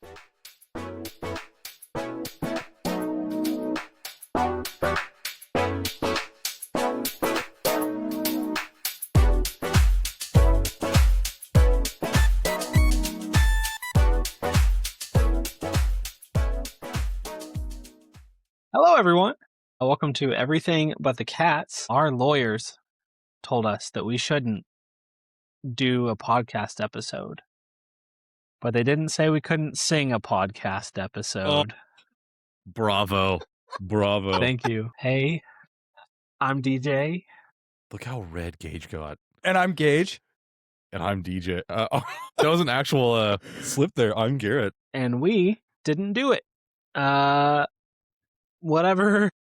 Hello, everyone. Welcome to Everything But the Cats. Our lawyers told us that we shouldn't do a podcast episode, but they didn't say we couldn't sing a podcast episode. Bravo. Thank you. Hey, I'm DJ. Look how red Gage got. And I'm Gage. And I'm DJ. That was an actual slip there. I'm Garrett. And we didn't do it. Whatever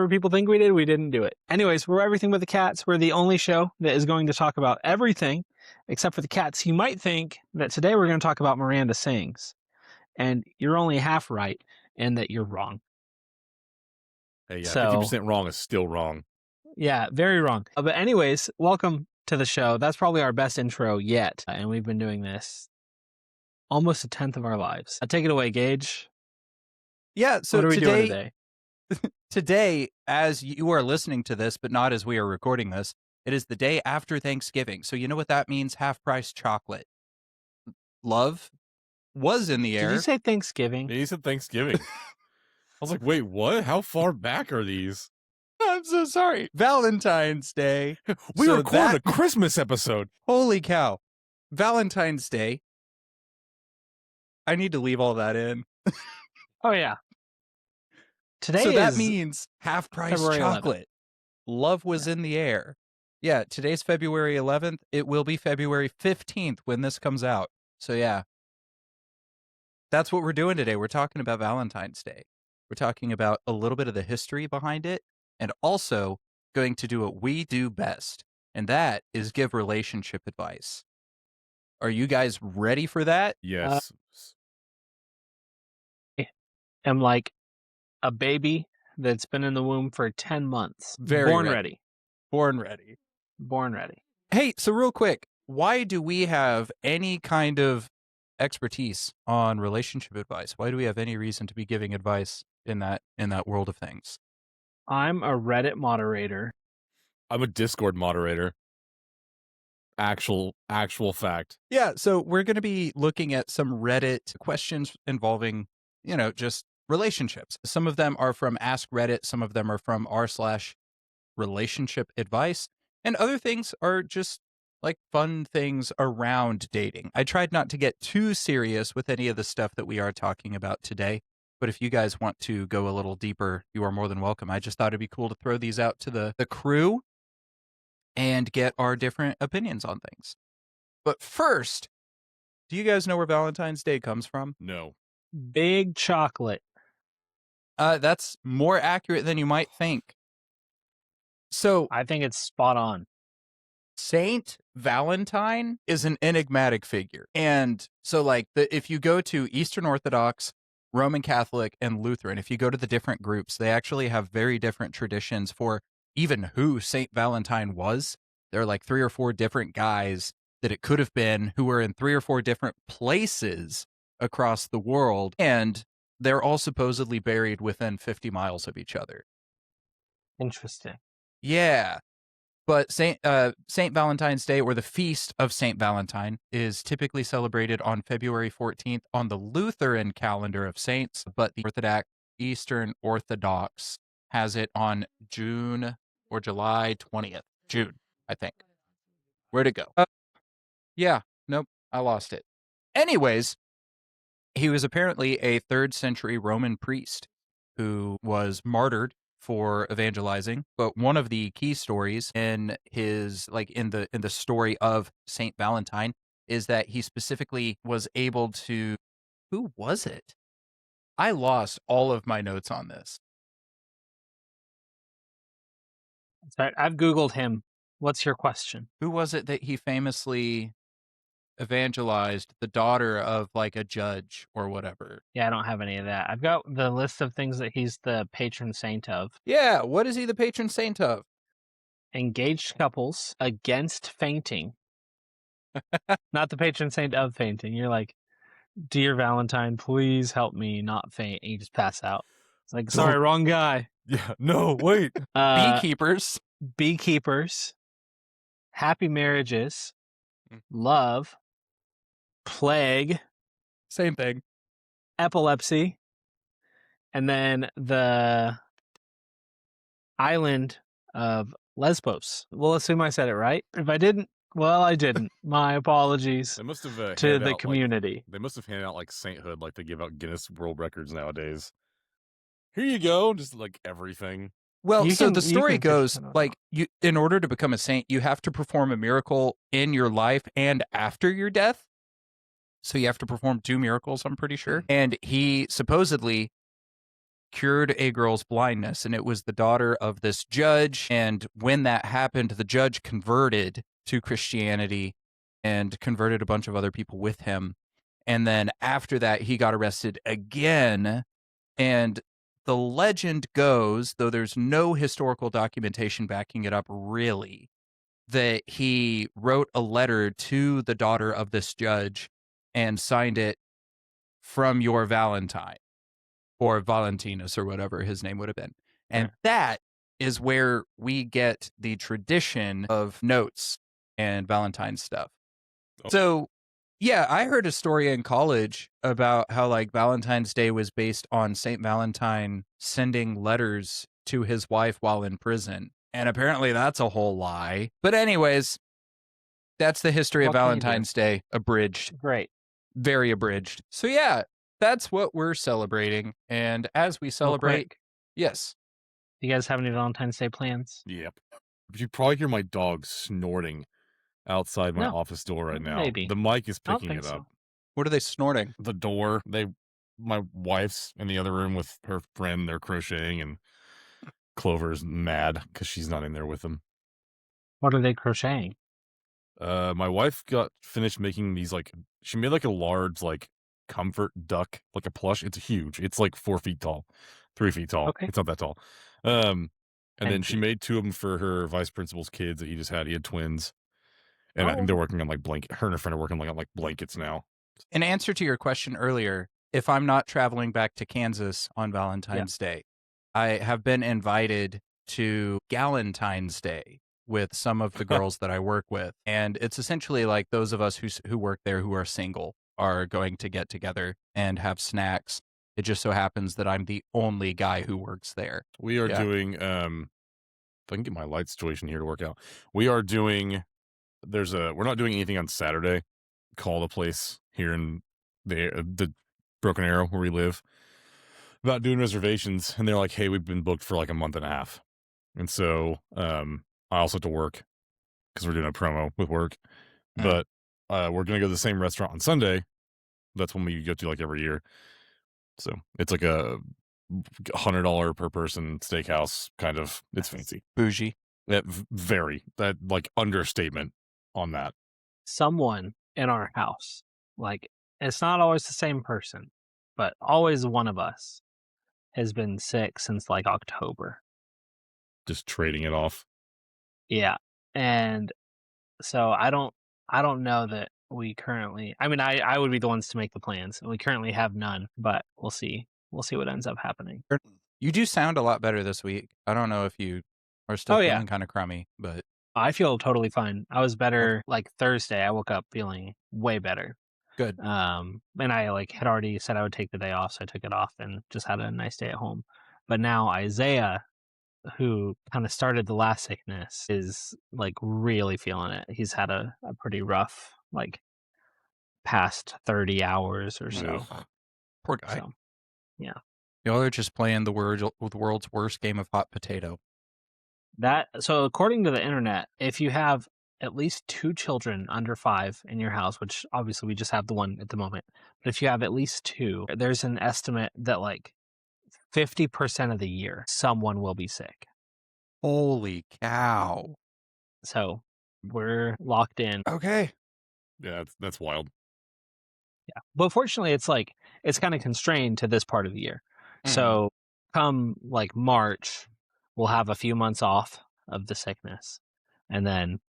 people think we did, we didn't do it. Anyways, we're Everything But the Cats. We're the only show that is going to talk about everything except for the cats. You might think that today we're going to talk about Miranda Sings, and you're only half right in that you're wrong. Hey, yeah, So, 50% wrong is still wrong. Yeah, very wrong. But anyways, welcome to the show. That's probably our best intro yet, and we've been doing this almost a tenth of our lives. Take it away, Gage. Yeah, so what are we doing today? Today, as you are listening to this, but not as we are recording this, it is the day after Thanksgiving. So you know what that means? Half-price chocolate. Love was in the air. Did you say Thanksgiving? Yeah, you said Thanksgiving. I was like, wait, what? How far back are these? I'm so sorry. Valentine's Day. We So recorded a Christmas episode. Holy cow. Valentine's Day. I need to leave all that in. Oh, yeah. Today so that is means half-price February 11th. chocolate. Love was in the air. Yeah, today's February 11th. It will be February 15th when this comes out. So yeah, that's what we're doing today. We're talking about Valentine's Day. We're talking about a little bit of the history behind it, and also going to do what we do best, and that is give relationship advice. Are you guys ready for that? Yes. I'm like a baby that's been in the womb for 10 months. Very Born ready. ready. Born ready. Born ready. Hey, so real quick, why do we have any kind of expertise on relationship advice? Why do we have any reason to be giving advice in that world of things? I'm a Reddit moderator. I'm a Discord moderator. Actual fact. Yeah, so we're going to be looking at some Reddit questions involving, just relationships. Some of them are from Ask Reddit. Some of them are from r/relationship advice. And other things are just like fun things around dating. I tried not to get too serious with any of the stuff that we are talking about today. But if you guys want to go a little deeper, you are more than welcome. I just thought it'd be cool to throw these out to the crew and get our different opinions on things. But first, do you guys know where Valentine's Day comes from? No. Big chocolate. That's more accurate than you might think. So I think it's spot on. Saint Valentine is an enigmatic figure. And so if you go to Eastern Orthodox, Roman Catholic, and Lutheran, if you go to the different groups, they actually have very different traditions for even who Saint Valentine was. There are like 3 or 4 different guys that it could have been who were in 3 or 4 different places across the world. And they're all supposedly buried within 50 miles of each other. Interesting. Yeah. But Saint Valentine's Day, or the Feast of Saint Valentine, is typically celebrated on February 14th on the Lutheran calendar of saints, but the Eastern Orthodox has it on June or July 20th. June, I think. Where'd it go? Yeah, nope, I lost it. Anyways, he was apparently a 3rd century Roman priest who was martyred for evangelizing. But one of the key stories in his, in the story of Saint Valentine, is that he specifically was able to, who was it? I lost all of my notes on this. Sorry, I've Googled him. What's your question? Who was it that he famously evangelized, the daughter of a judge or whatever? Yeah, I don't have any of that. I've got the list of things that he's the patron saint of. Yeah, what is he the patron saint of? Engaged couples against fainting. Not the patron saint of fainting. You're like, Dear Valentine, please help me not faint. And you just pass out. It's like, sorry, wrong guy. Yeah. No, wait. Beekeepers. Beekeepers, happy marriages, love, plague, Same thing. epilepsy, and then the island of Lesbos. We'll assume I said it right. If I didn't, well, I didn't. My apologies They must have to handed the out, community. they must have handed out sainthood, like they give out Guinness World Records nowadays. Here you go, just everything. Well, You so can- the you story can pitch goes it out. you, in order to become a saint, you have to perform a miracle in your life and after your death. So you have to perform 2 miracles, I'm pretty sure. And he supposedly cured a girl's blindness, and it was the daughter of this judge. And when that happened, the judge converted to Christianity and converted a bunch of other people with him. And then after that, he got arrested again. And the legend goes, though there's no historical documentation backing it up really, that he wrote a letter to the daughter of this judge and signed it from your Valentine, or Valentinus, or whatever his name would have been. And that is where we get the tradition of notes and Valentine stuff. Oh. So, yeah, I heard a story in college about how Valentine's Day was based on St. Valentine sending letters to his wife while in prison. And apparently that's a whole lie. But anyways, that's the history of What can you do? Valentine's Day, abridged. Great. Very abridged. So yeah, that's what we're celebrating. And as we Real celebrate, quick, yes. do you guys have any Valentine's Day plans? Yep. But you probably hear my dog snorting outside my No. office door right now. Maybe. The mic is I don't picking think it so. up. What are they snorting? The door. My wife's in the other room with her friend. They're crocheting, and Clover's mad because she's not in there with them. What are they crocheting? My wife got finished making these she made a large comfort duck, a plush. It's huge. It's 4 feet tall, 3 feet tall. Okay. It's not that tall. And 10 then she feet. made 2 of them for her vice principal's kids that he just had. He had twins, and I Oh. think they're working on blanket. Her and her friend are working on blankets now. In answer to your question earlier, if I'm not traveling back to Kansas on Valentine's Day, I have been invited to Galentine's Day with some of the girls that I work with. And it's essentially those of us who work there who are single are going to get together and have snacks. It just so happens that I'm the only guy who works there. We are Yeah. doing if I can get my light situation here to work out. We are doing we're not doing anything on Saturday. Call the place here in the Broken Arrow where we live about doing reservations, and they're like, hey, we've been booked for a month and a half. And so I also have to work because we're doing a promo with work. But we're gonna go to the same restaurant on Sunday. That's when we go to every year. So it's a $100 per person steakhouse kind of. It's fancy. Bougie. That very understatement on that. Someone in our house, it's not always the same person, but always one of us has been sick since October. Just trading it off. Yeah. And so I don't know that we currently, I would be the ones to make the plans, and we currently have none, but we'll see what ends up happening. You do sound a lot better this week. I don't know if you are still Oh, yeah. feeling kind of crummy, but I feel totally fine. I was better Thursday. I woke up feeling way better. good. And I had already said I would take the day off, so I took it off and just had a nice day at home. But now Isaiah, who kind of started the last sickness, is really feeling it. He's had a pretty rough past 30 hours or so. Ugh. Poor guy. So, yeah. Y'all are just playing the world's worst game of hot potato. So according to the internet, if you have at least 2 children under 5 in your house, which obviously we just have the one at the moment, but if you have at least 2, there's an estimate that 50% of the year someone will be sick. Holy cow. So we're locked in. Okay. Yeah, that's wild. Yeah. But fortunately, it's kind of constrained to this part of the year. So come March, we'll have a few months off of the sickness, and then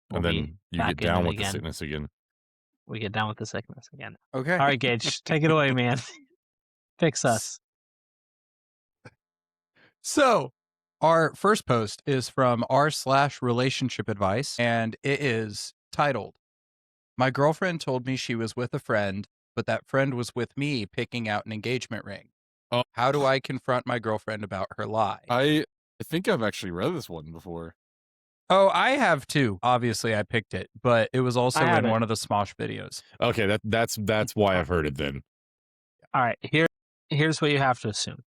we'll be you back get down in it with the again. sickness again. we get down with the sickness again. Okay. All right, Gage, take it away, man. Fix us. So, our first post is from r/relationship advice, and it is titled, "My girlfriend told me she was with a friend, but that friend was with me picking out an engagement ring. Oh. How do I confront my girlfriend about her lie?" I think I've actually read this one before. Oh, I have too. Obviously, I picked it, but it was also I in have one it. of the Smosh videos. Okay, that's why I've heard it then. All right, here's what you have to assume.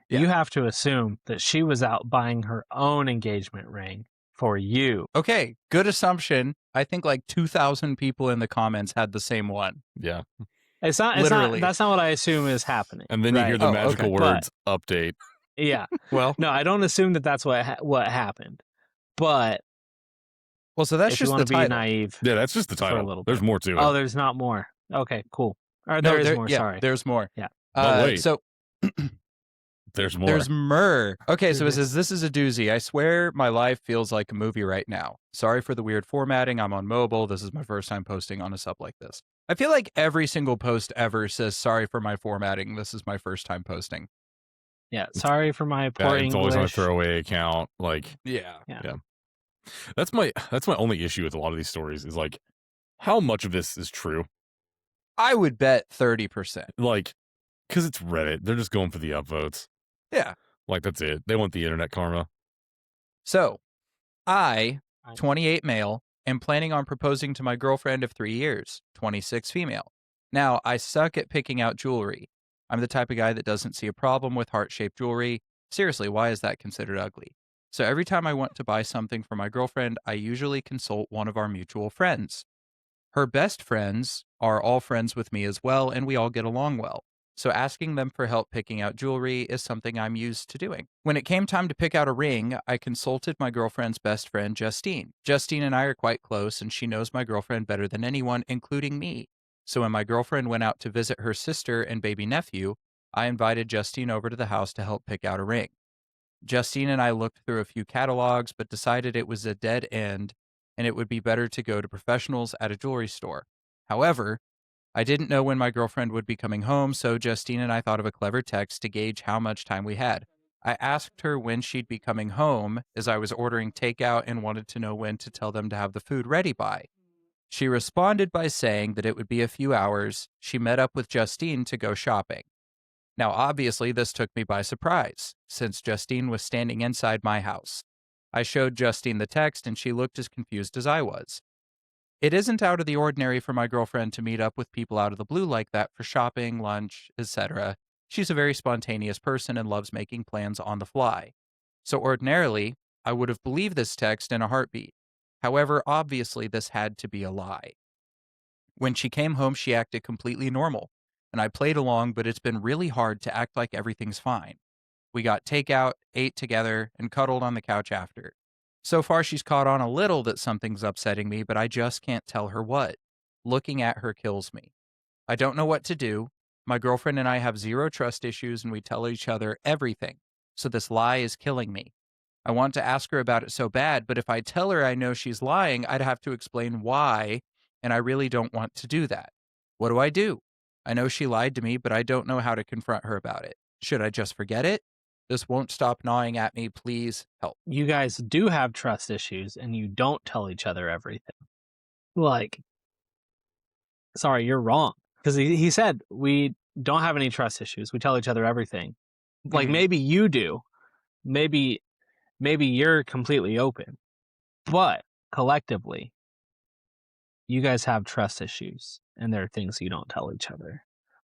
Yeah. You have to assume that she was out buying her own engagement ring for you. Okay, good assumption. I think like 2,000 people in the comments had the same one. Yeah. It's not. Literally. That's not what I assume is happening. And then you hear right? the Oh, magical okay. words update. Yeah. Well, No, I don't assume that that's what happened. But so that's if you just want the to be title. naive, Yeah, that's just the for a title. little There's bit. more to it. Oh, there's not more. Okay, cool. Or No, there is more. Yeah, sorry. there's more. Yeah. But wait. So There's more. there's myrrh. Okay, so it says, "This is a doozy. I swear my life feels like a movie right now. Sorry for the weird formatting. I'm on mobile. This is my first time posting on a sub like this." I feel like every single post ever says, "Sorry for my formatting. This is my first time posting." Yeah. Sorry for my poor it's English. always on a throwaway account. Like, Yeah. that's my only issue with a lot of these stories is like, how much of this is true? I would bet 30%. Like, because it's Reddit, they're just going for the upvotes. Yeah. Like, that's it. They want the internet karma. So, I, 28 male, am planning on proposing to my girlfriend of 3 years, 26 female. Now, I suck at picking out jewelry. I'm the type of guy that doesn't see a problem with heart-shaped jewelry. Seriously, why is that considered ugly? So every time I want to buy something for my girlfriend, I usually consult one of our mutual friends. Her best friends are all friends with me as well, and we all get along well. So asking them for help picking out jewelry is something I'm used to doing. When it came time to pick out a ring, I consulted my girlfriend's best friend, Justine. Justine and I are quite close, and she knows my girlfriend better than anyone, including me. So when my girlfriend went out to visit her sister and baby nephew, I invited Justine over to the house to help pick out a ring. Justine and I looked through a few catalogs, but decided it was a dead end, and it would be better to go to professionals at a jewelry store. However, I didn't know when my girlfriend would be coming home, so Justine and I thought of a clever text to gauge how much time we had. I asked her when she'd be coming home, as I was ordering takeout and wanted to know when to tell them to have the food ready by. She responded by saying that it would be a few hours. She met up with Justine to go shopping. Now, obviously, this took me by surprise, since Justine was standing inside my house. I showed Justine the text, and she looked as confused as I was. It isn't out of the ordinary for my girlfriend to meet up with people out of the blue like that for shopping, lunch, etc. She's a very spontaneous person and loves making plans on the fly. So ordinarily, I would have believed this text in a heartbeat. However, obviously, this had to be a lie. When she came home, she acted completely normal, and I played along, but it's been really hard to act like everything's fine. We got takeout, ate together, and cuddled on the couch after. So far, she's caught on a little that something's upsetting me, but I just can't tell her what. Looking at her kills me. I don't know what to do. My girlfriend and I have zero trust issues, and we tell each other everything. So this lie is killing me. I want to ask her about it so bad, but if I tell her I know she's lying, I'd have to explain why, and I really don't want to do that. What do I do? I know she lied to me, but I don't know how to confront her about it. Should I just forget it? This won't stop gnawing at me. Please help. You guys do have trust issues, and you don't tell each other everything. Like, sorry, you're wrong. Because he said we don't have any trust issues. We tell each other everything. Like, maybe you do. Maybe you're completely open. But collectively, you guys have trust issues, and there are things you don't tell each other.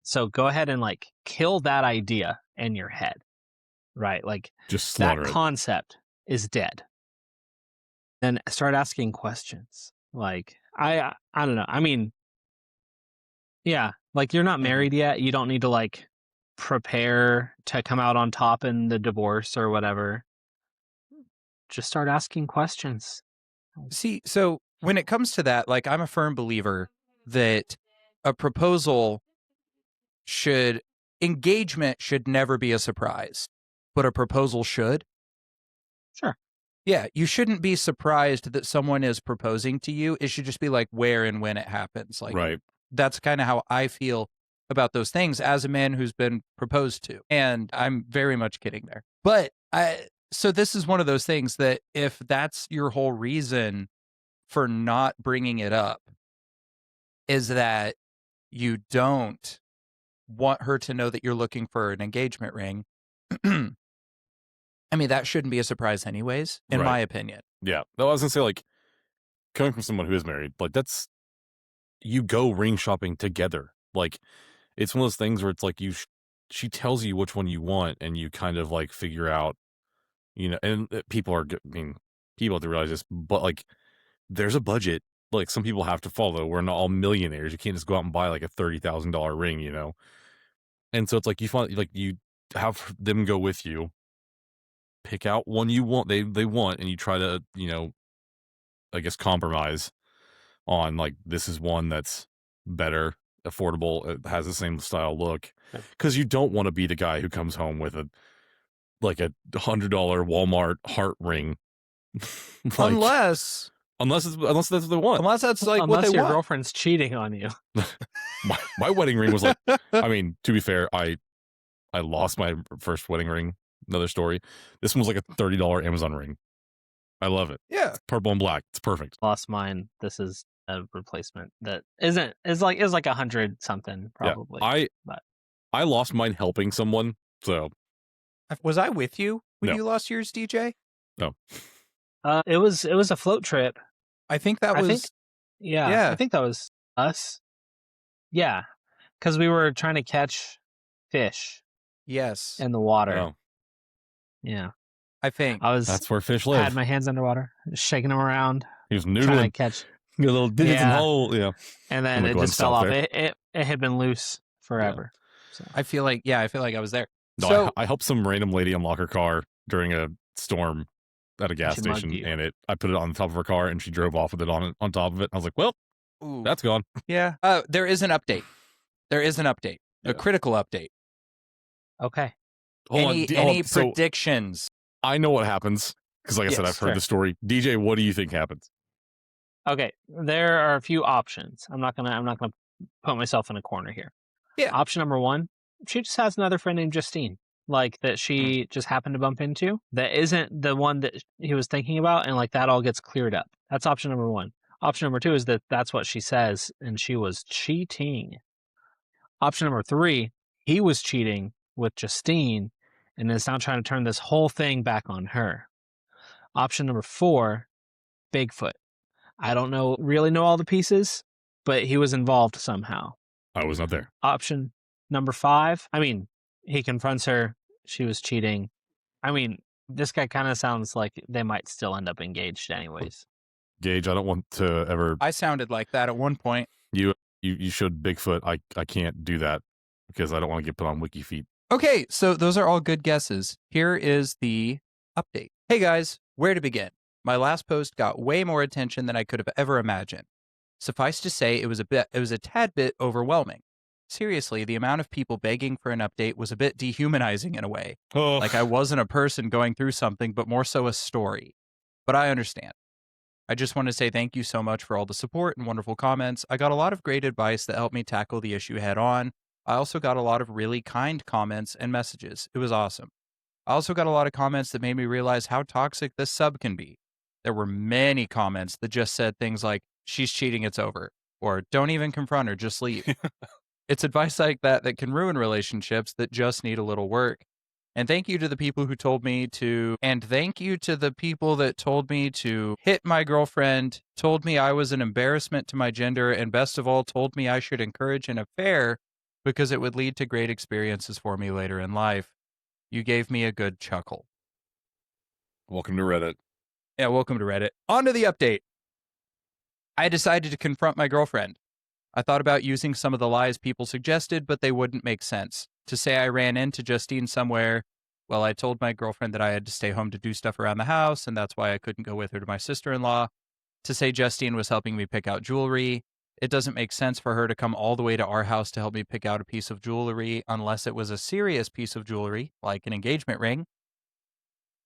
So go ahead and like kill that idea in your head, right? Like Just slaughter that it. concept is dead. And start asking questions. Like I don't know. I mean, yeah, like you're not married yet. You don't need to like prepare to come out on top in the divorce or whatever. Just start asking questions. See, so when it comes to that, like I'm a firm believer that a proposal engagement should never be a surprise, but a proposal should. Sure. Yeah, you shouldn't be surprised that someone is proposing to you. It should just be like where and when it happens. Like, Right. that's kind of how I feel about those things as a man who's been proposed to. And I'm very much kidding there. But so this is one of those things that if that's your whole reason for not bringing it up, is that you don't want her to know that you're looking for an engagement ring. I mean, that shouldn't be a surprise anyways, in my opinion. Yeah. No, I was going to say, like, coming from someone who is married, like, that's, you go ring shopping together. Like, it's one of those things where it's like she tells you which one you want, and you kind of, like, figure out, you know, and people have to realize this, but, like, there's a budget. Like, some people have to follow. We're not all millionaires. You can't just go out and buy, like, a $30,000 ring, you know? And so it's like, you have them go with you, pick out one you want, they want, and you try to, you know, I guess compromise on, like, this is one that's better, affordable, it has the same style look, because you don't want to be the guy who comes home with a $100 Walmart heart ring. Like, unless that's what they want. Unless that's like unless what they your want. girlfriend's cheating on you. my wedding ring was like, I mean, to be fair, I lost my first wedding ring. Another story. This one was like a $30 Amazon ring. I love it. Yeah. It's purple and black. It's perfect. Lost mine. This is a replacement that is like 100 something probably. Yeah, I lost mine helping someone. So was I with you when No. you lost yours, DJ? No. It was a float trip. I think that was yeah. I think that was us. Yeah, because we were trying to catch fish. Yes. In the water. Oh. Yeah. I think that's where fish live. Had my hands underwater, shaking them around. He was trying to noodling. catch a little digits and hole. Yeah. And then it just fell off. It had been loose forever. Yeah. So. I feel like I was there. No, so I helped some random lady unlock her car during a storm at a gas station, and I put it on the top of her car, and she drove off with it on top of it. I was like, well, that's gone. Yeah. There is an update. A critical update. Okay. Any predictions? So I know what happens because, like I said, I've heard the story. DJ, what do you think happens? Okay, there are a few options. I'm not gonna put myself in a corner here. Yeah. Option number one, she just has another friend named Justine, like that she just happened to bump into. That isn't the one that he was thinking about, and like that all gets cleared up. That's option number one. Option number two is that's what she says, and she was cheating. Option number three, he was cheating with Justine, and is now trying to turn this whole thing back on her. Option number four, Bigfoot. I don't really know all the pieces, but he was involved somehow. I was not there. Option number five, I mean, he confronts her. She was cheating. I mean, this guy kind of sounds like they might still end up engaged anyways. Gage, I don't want to ever... I sounded like that at one point. You showed Bigfoot. I can't do that because I don't want to get put on wiki feet. Okay, so those are all good guesses. Here is the update. Hey guys, where to begin? My last post got way more attention than I could have ever imagined. Suffice to say, it was a tad bit overwhelming. Seriously, the amount of people begging for an update was a bit dehumanizing in a way. Oh. Like I wasn't a person going through something, but more so a story. But I understand. I just want to say thank you so much for all the support and wonderful comments. I got a lot of great advice that helped me tackle the issue head on. I also got a lot of really kind comments and messages. It was awesome. I also got a lot of comments that made me realize how toxic this sub can be. There were many comments that just said things like, she's cheating, it's over. Or don't even confront her, just leave. It's advice like that that can ruin relationships that just need a little work. And thank you to the people who told me to, hit my girlfriend, told me I was an embarrassment to my gender, and best of all, told me I should encourage an affair because it would lead to great experiences for me later in life. You gave me a good chuckle. Welcome to Reddit. Yeah, welcome to Reddit. On to the update. I decided to confront my girlfriend. I thought about using some of the lies people suggested, but they wouldn't make sense. To say I ran into Justine somewhere, well, I told my girlfriend that I had to stay home to do stuff around the house, and that's why I couldn't go with her to my sister-in-law. To say Justine was helping me pick out jewelry, it doesn't make sense for her to come all the way to our house to help me pick out a piece of jewelry unless it was a serious piece of jewelry, like an engagement ring.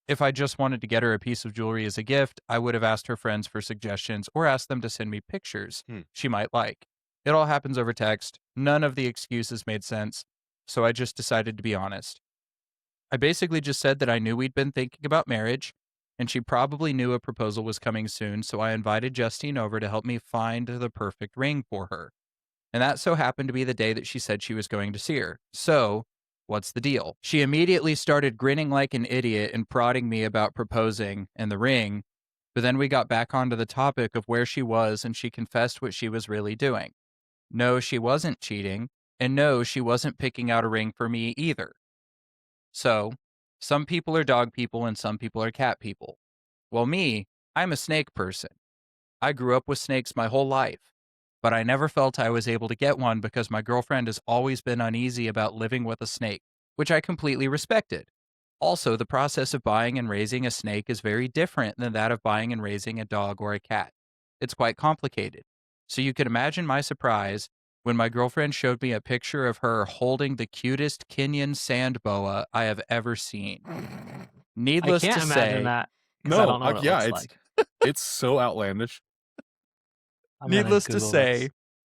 If I just wanted to get her a piece of jewelry as a gift, I would have asked her friends for suggestions or asked them to send me pictures she might like. It all happens over text. None of the excuses made sense, so I just decided to be honest. I basically just said that I knew we'd been thinking about marriage, and she probably knew a proposal was coming soon, so I invited Justine over to help me find the perfect ring for her. And that so happened to be the day that she said she was going to see her. So, what's the deal? She immediately started grinning like an idiot and prodding me about proposing and the ring, but then we got back onto the topic of where she was, and she confessed what she was really doing. No, she wasn't cheating, and no, she wasn't picking out a ring for me either. So, some people are dog people and some people are cat people. Well, me, I'm a snake person. I grew up with snakes my whole life, but I never felt I was able to get one because my girlfriend has always been uneasy about living with a snake, which I completely respected. Also, the process of buying and raising a snake is very different than that of buying and raising a dog or a cat. It's quite complicated. So you can imagine my surprise when my girlfriend showed me a picture of her holding the cutest Kenyan sand boa I have ever seen. I Needless can't to imagine say, that. 'Cause I don't know what it looks like. It's so outlandish. I'm gonna needless to Google say, this.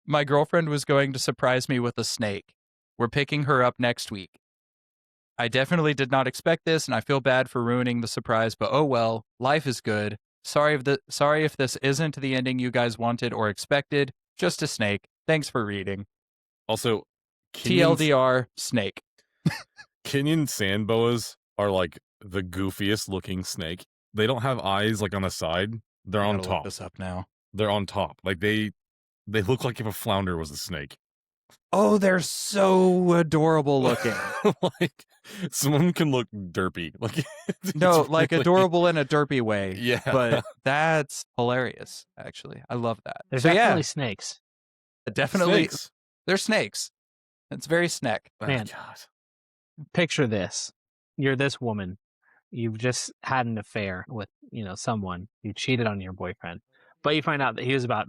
my girlfriend was going to surprise me with a snake. We're picking her up next week. I definitely did not expect this, and I feel bad for ruining the surprise, but oh well, life is good. Sorry if this isn't the ending you guys wanted or expected. Just a snake. Thanks for reading. Also, Kenyans, TLDR, snake. Kenyan sand boas are like the goofiest looking snake. They don't have eyes like on the side. They're I on gotta look top. this up now. They're on top. Like they look like if a flounder was a snake. Oh, they're so adorable looking. Like someone can look derpy. Like it's No, like really- adorable in a derpy way. Yeah. But that's hilarious, actually. I love that. There's So definitely yeah, snakes. definitely. Snakes. They're snakes. It's very snack. Oh, Man. God. Picture this. You're this woman. You've just had an affair with, someone. You cheated on your boyfriend. But you find out that he was about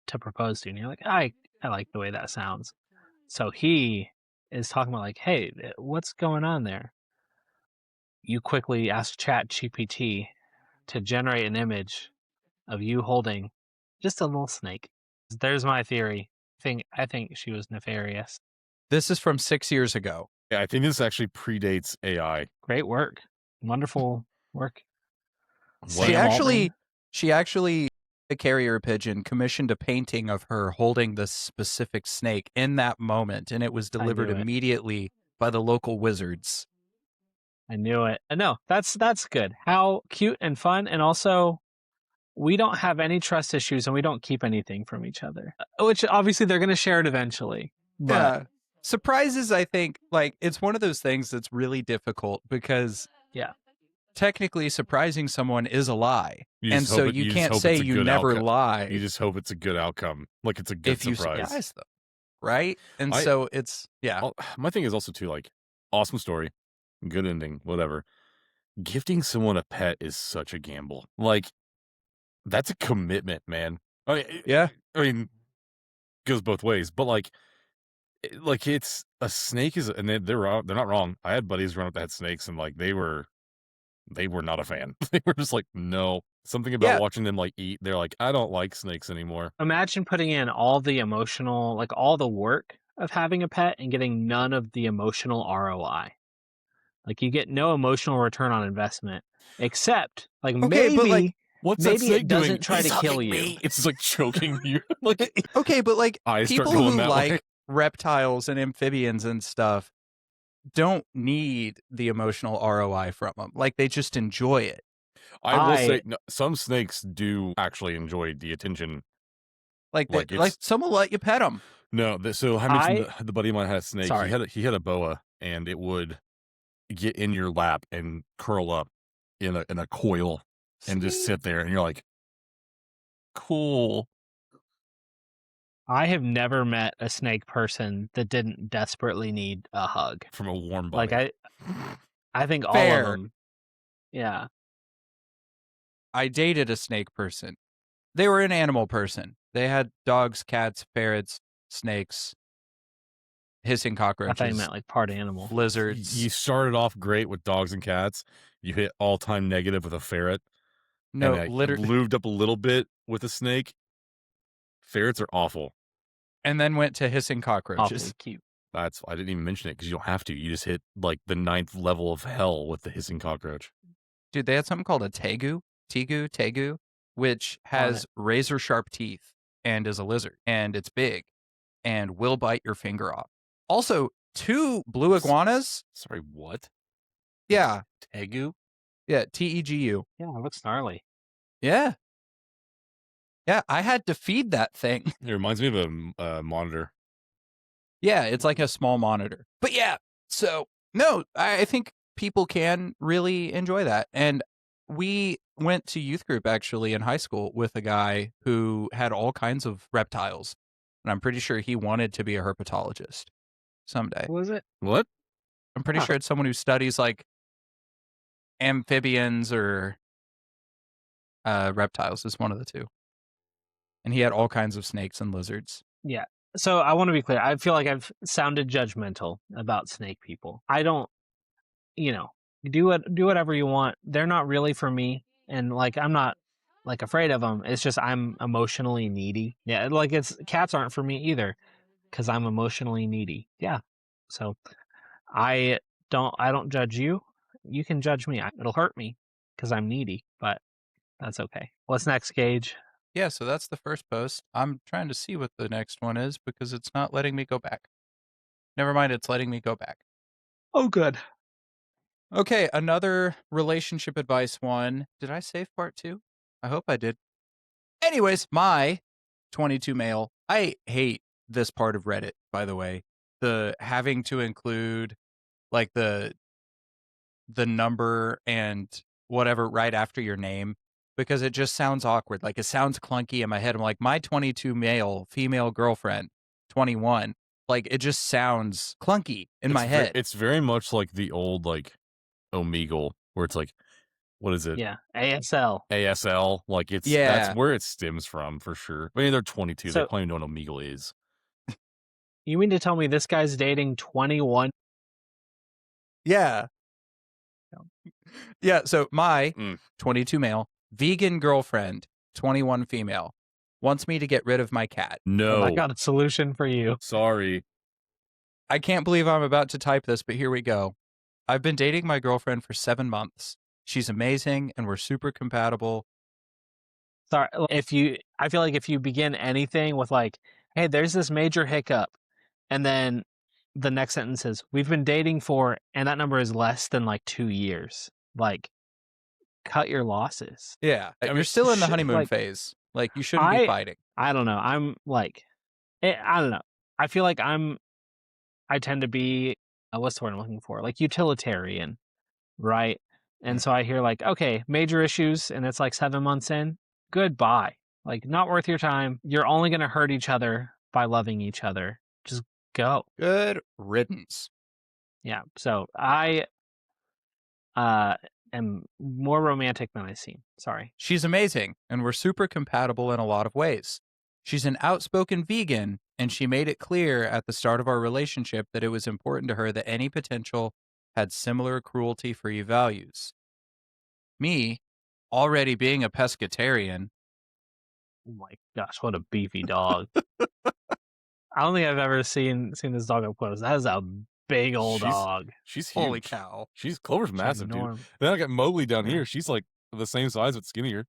to propose to you, and you're like, I like the way that sounds. So he is talking about like, hey, what's going on there? You quickly ask ChatGPT to generate an image of you holding just a little snake. There's my theory. I think she was nefarious. This is from 6 years ago. Yeah, I think this actually predates AI. Great work. Wonderful work. What- She actually, a carrier pigeon, commissioned a painting of her holding the specific snake in that moment, and it was delivered knew it. immediately by the local wizards. I knew it. No, that's good. How cute and fun, and also we don't have any trust issues, and we don't keep anything from each other. Which obviously they're going to share it eventually. But Yeah. Surprises, I think, like, it's one of those things that's really difficult because technically surprising someone is a lie. And so you can't say you never lie. You just hope it's a good outcome. Like it's a good if you surprise. surprise them. Right? And I- so it's, yeah. My thing is also too, like, awesome story, good ending, whatever. Gifting someone a pet is such a gamble. Like, that's a commitment, man. Yeah. I mean, goes both ways, but like it's a snake is, and they're not wrong. I had buddies growing up that had snakes, and like they were not a fan. They were just like, no. Something about watching them like eat. They're like, I don't like snakes anymore. imagine putting in all the emotional, like all the work of having a pet and getting none of the emotional ROI. Like you get no emotional return on investment, except like Okay, but, like, What's maybe that snake it doesn't doing? try It's to kill hugging you. me. It's just like choking you. Like Okay, but like eyes start people going who that like way. reptiles and amphibians and stuff don't need the emotional ROI from them. Like they just enjoy it. I will say, no, some snakes do actually enjoy the attention. Like Like, like it's- some will let you pet them. No, so I mentioned the buddy of mine had a snake. Sorry. He had a boa, and it would get in your lap and curl up in a coil and just sit there, and you're like, cool. I have never met a snake person that didn't desperately need a hug. From a warm body. Like I think all Fair. of them. Yeah. I dated a snake person. They were an animal person. They had dogs, cats, ferrets, snakes, hissing I thought you cockroaches, meant like part animal. lizards. You started off great with dogs and cats. You hit all-time negative with a ferret. No, and I literally. lubed up a little bit with a snake. Ferrets are awful. and then went to hissing cockroaches. Awfully cute. I didn't even mention it because you don't have to. You just hit like the 9th level of hell with the hissing cockroach. Dude, they had something called a tegu, which has razor sharp teeth and is a lizard, and it's big and will bite your finger off. Also, 2 blue iguanas. Sorry, what? Yeah. Tegu? Yeah, Tegu. Yeah, it looks gnarly. Yeah. Yeah, I had to feed that thing. It reminds me of a monitor. Yeah, it's like a small monitor. But yeah, so no, I think people can really enjoy that. And we went to youth group actually in high school with a guy who had all kinds of reptiles. And I'm pretty sure he wanted to be a herpetologist someday. What was it? What? I'm pretty sure it's someone who studies like amphibians or reptiles is one of the two. And he had all kinds of snakes and lizards. Yeah. So I want to be clear. I feel like I've sounded judgmental about snake people. I don't, do whatever you want. They're not really for me. And like, I'm not like afraid of them. It's just I'm emotionally needy. Yeah. Like cats aren't for me either because I'm emotionally needy. Yeah. So I don't judge you. You can judge me. It'll hurt me because I'm needy, but that's okay. What's next, Gage? Yeah, so that's the first post. I'm trying to see what the next one is because it's not letting me go back. Never mind, it's letting me go back. Oh, good. Okay, another relationship advice one. Did I save part 2? I hope I did. Anyways, my 22 male. I hate this part of Reddit, by the way. The having to include like the number and whatever right after your name. Because it just sounds awkward. Like it sounds clunky in my head. I'm like, my 22 male, female girlfriend, 21. Like it just sounds clunky in my head. It's very much like the old like Omegle where it's like, what is it? Yeah, ASL. ASL. Like that's where it stems from for sure. I mean, they're 22. They probably know what Omegle is. You mean to tell me this guy's dating 21? Yeah. Yeah. So my 22 male, vegan girlfriend, 21 female, wants me to get rid of my cat. No. Well, I got a solution for you. Sorry. I can't believe I'm about to type this, but here we go. I've been dating my girlfriend for 7 months. She's amazing and we're super compatible. Sorry, I feel like if you begin anything with like, hey, there's this major hiccup, and then the next sentence is, we've been dating for, and that number is less than like 2 years. Like, cut your losses. Yeah. You're still in the honeymoon phase. Like, you shouldn't be fighting. I don't know. I'm like, I don't know. I feel like I tend to be, what's the word I'm looking for? Like utilitarian, right? And so I hear like, okay, major issues, and it's like 7 months in, goodbye. Like, not worth your time. You're only going to hurt each other by loving each other. Just go. Good riddance. Yeah. So I am more romantic than I seem. Sorry. She's amazing, and we're super compatible in a lot of ways. She's an outspoken vegan, and she made it clear at the start of our relationship that it was important to her that any potential had similar cruelty-free values. Me, already being a pescatarian. Oh my gosh, what a beefy dog. I don't think I've ever seen this dog up close. That is a big old dog. She's huge. Holy cow. Clover's massive, dude. Then I got Mowgli down here. She's like the same size but skinnier.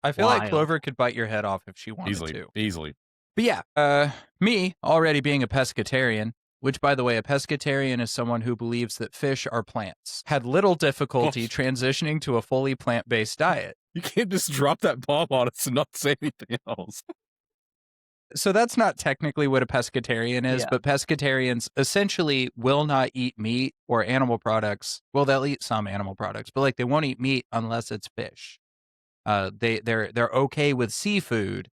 I feel like Clover could bite your head off if she wanted to. Easily. But yeah, me already being a pescatarian, which, by the way, a pescatarian is someone who believes that fish are plants, had little difficulty transitioning to a fully plant-based diet. You can't just drop that bomb on us and not say anything else. So that's not technically what a pescatarian is, but pescatarians essentially will not eat meat or animal products. Well, they'll eat some animal products, but like they won't eat meat unless it's fish. They're okay with seafood,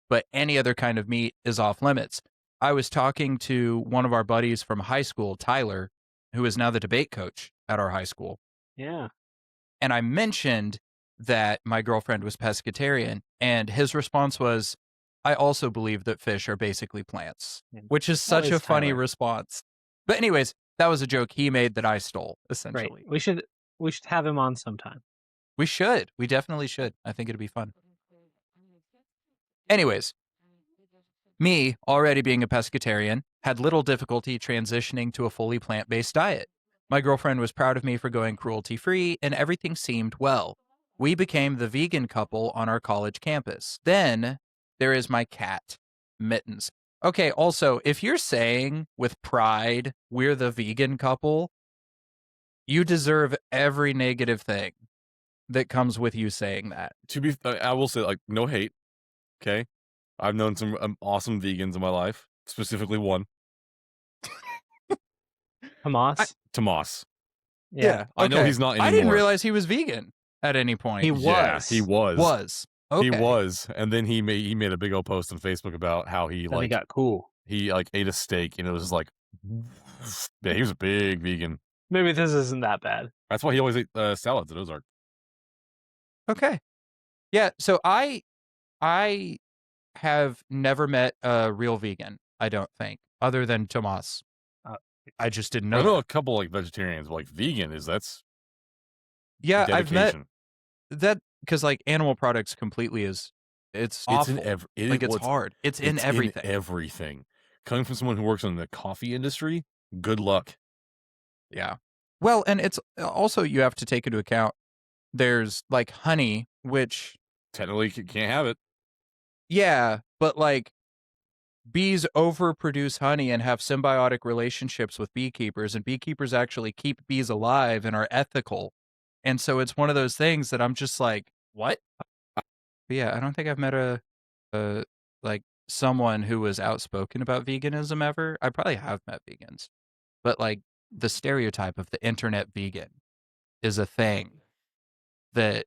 but any other kind of meat is off limits. I was talking to one of our buddies from high school, Tyler, who is now the debate coach at our high school. Yeah. And I mentioned that my girlfriend was pescatarian, and his response was, I also believe that fish are basically plants, which is such a funny response. But anyways, that was a joke he made that I stole, essentially. Right. We should have him on sometime. We should. We definitely should. I think it'd be fun. Anyways, Me, already being a pescatarian, had little difficulty transitioning to a fully plant-based diet. My girlfriend was proud of me for going cruelty-free, and everything seemed well. We became the vegan couple on our college campus. Then there is my cat, Mittens. Okay, also, if you're saying with pride, we're the vegan couple, you deserve every negative thing that comes with you saying that. I will say, like, no hate. Okay, I've known some awesome vegans in my life, specifically one, Hamas. Tomas. Yeah, I know okay. he's not anymore. I didn't realize he was vegan at any point. He Yeah, was. he was. Okay. He was, and then he made a big old post on Facebook about how he Then he got cool. he like ate a steak, and it was just like, yeah, he was a big vegan. Maybe this isn't that bad. That's why he always ate salads at Ozark. Okay. Yeah, so I have never met a real vegan, I don't think, other than Tomas. I just didn't know. I know a couple like vegetarians, but like vegan that's yeah, dedication. I've met that because like animal products completely is it's awful. It's hard. It's in everything. Everything. Coming from someone who works in the coffee industry, good luck. Yeah. Well, and it's also you have to take into account there's like honey, which technically can't have it. Yeah, but like bees overproduce honey and have symbiotic relationships with beekeepers, and beekeepers actually keep bees alive and are ethical. And so it's one of those things that I'm just like, what? But yeah, I don't think I've met a like someone who was outspoken about veganism ever. I probably have met vegans, but like the stereotype of the internet vegan is a thing that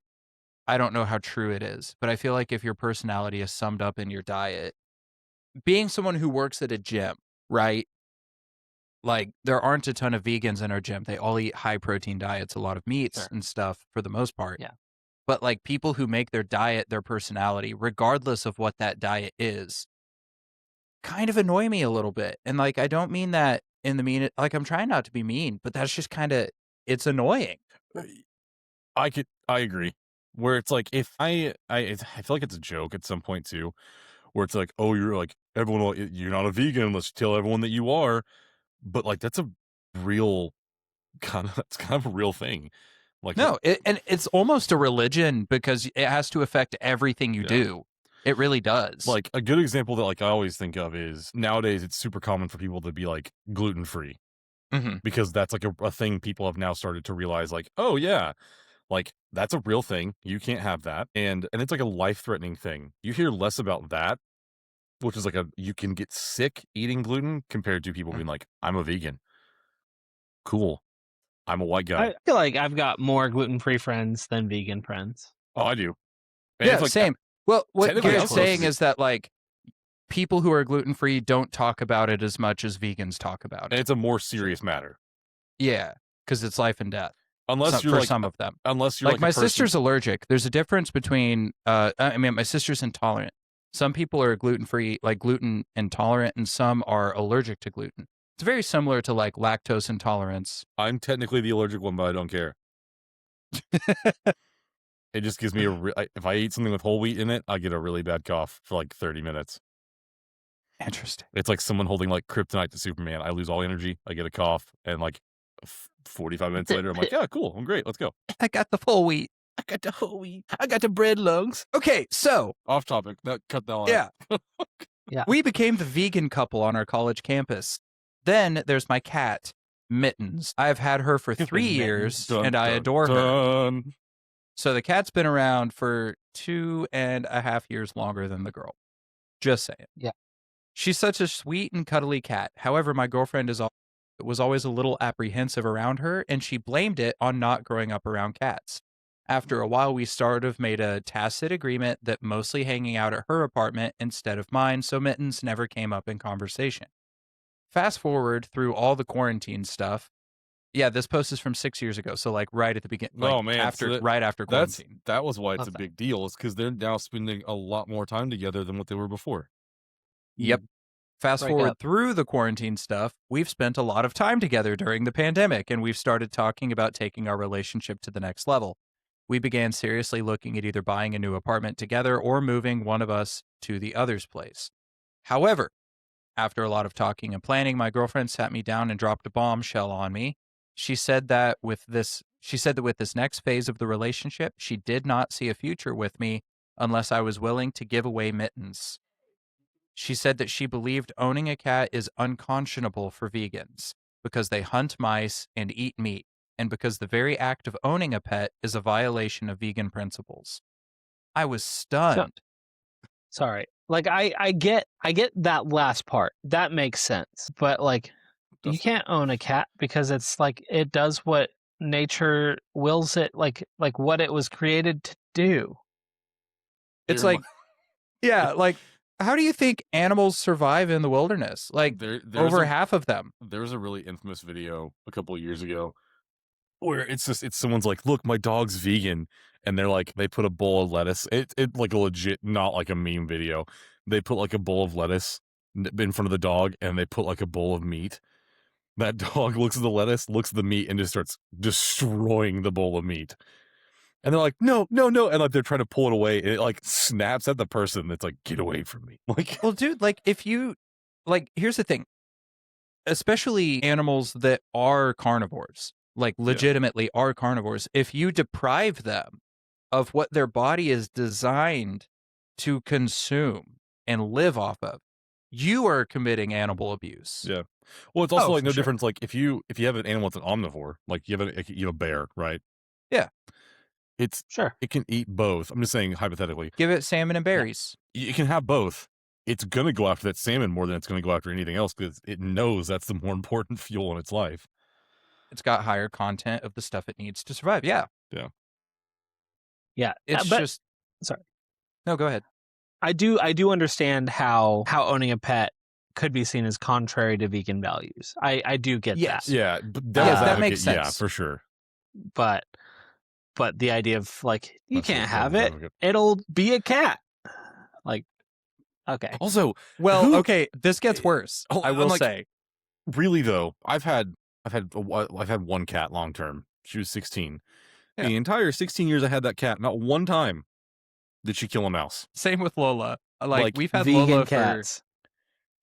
I don't know how true it is, but I feel like if your personality is summed up in your diet, being someone who works at a gym, right? Like there aren't a ton of vegans in our gym. They all eat high protein diets, a lot of meats and stuff for the most part. Yeah. But like people who make their diet their personality, regardless of what that diet is, kind of annoy me a little bit. And like I don't mean that in the mean like I'm trying not to be mean, but that's just kind of it's annoying. I agree. Where it's like if I feel like it's a joke at some point too, where it's like, oh, you're like you're not a vegan unless you tell everyone that you are, but like that's a real kind of a real thing. Like no, and it's almost a religion because it has to affect everything you do. It really does. Like a good example that like I always think of is nowadays it's super common for people to be like gluten free because that's like a thing people have now started to realize like, oh yeah, like that's a real thing. You can't have that. And it's like a life-threatening thing. You hear less about that, which is like you can get sick eating gluten compared to people being like, I'm a vegan. Cool. I'm a white guy. I feel like I've got more gluten-free friends than vegan friends. Oh, I do. And yeah, it's like, same. Well, what Garrett's saying close. is that like people who are gluten-free don't talk about it as much as vegans talk about it. And it's a more serious matter. Yeah, because it's life and death. Unless you're for like some of them. Unless you're like my sister's allergic. There's a difference between I mean my sister's intolerant. Some people are gluten-free, like gluten intolerant, and some are allergic to gluten. It's very similar to like lactose intolerance. I'm technically the allergic one, but I don't care. It just gives me if I eat something with whole wheat in it, I get a really bad cough for like 30 minutes. Interesting. It's like someone holding like kryptonite to Superman. I lose all energy. I get a cough, and like 45 minutes later, I'm like, yeah, cool. I'm great. Let's go. I got the full wheat. I got the whole wheat. I got the bread lungs. Okay, so off topic. Cut that one. Yeah. Yeah. We became the vegan couple on our college campus. Then there's my cat, Mittens. I've had her for 3 years, and I adore her. So the cat's been around for 2.5 years longer than the girl. Just saying. Yeah. She's such a sweet and cuddly cat. However, my girlfriend was always a little apprehensive around her, and she blamed it on not growing up around cats. After a while, we sort of made a tacit agreement that mostly hanging out at her apartment instead of mine, so Mittens never came up in conversation. Fast forward through all the quarantine stuff. Yeah, this post is from 6 years ago, so like right at the beginning. Like, oh man, right after quarantine. That was why it's a big deal. Is because they're now spending a lot more time together than what they were before. Yep. Fast forward through the quarantine stuff, we've spent a lot of time together during the pandemic, and we've started talking about taking our relationship to the next level. We began seriously looking at either buying a new apartment together or moving one of us to the other's place. However, after a lot of talking and planning, my girlfriend sat me down and dropped a bombshell on me. She said that with this next phase of the relationship, she did not see a future with me unless I was willing to give away mittens. She said that she believed owning a cat is unconscionable for vegans because they hunt mice and eat meat, and because the very act of owning a pet is a violation of vegan principles. I was stunned. Sorry. Like I get that last part. That makes sense. But like you can't own a cat because it's like it does what nature wills it, like what it was created to do. It's like, yeah, like how do you think animals survive in the wilderness? Like over half of them. There was a really infamous video a couple of years ago where it's someone's like, look, my dog's vegan. And they're like, they put a bowl of lettuce. It like a legit, not like a meme video. They put like a bowl of lettuce in front of the dog and they put like a bowl of meat. That dog looks at the lettuce, looks at the meat, and just starts destroying the bowl of meat. And they're like, no. And like they're trying to pull it away. And it like snaps at the person that's like, get away from me. Like, well, dude, like if you, like, here's the thing, especially animals that are carnivores, like legitimately are carnivores, if you deprive them of what their body is designed to consume and live off of, you are committing animal abuse. Yeah. Well, it's also like no difference. Like if you have an animal that's an omnivore, like you have a bear, right? Yeah. It's sure it can eat both. I'm just saying hypothetically. Give it salmon and berries. Yeah. You can have both. It's gonna go after that salmon more than it's gonna go after anything else because it knows that's the more important fuel in its life. It's got higher content of the stuff it needs to survive. Yeah. Yeah. Yeah. It's just sorry. No, go ahead. I do understand how owning a pet could be seen as contrary to vegan values. I do get that. Yeah, that makes sense. Yeah, for sure. But the idea of like you can't have it, it'll be a cat. Like, okay. Also, well, okay, this gets worse. I will say. Really though, I've had one cat long term. She was 16. Yeah. The entire 16 years I had that cat, not one time did she kill a mouse. Same with Lola. Like we've had vegan Lola cats.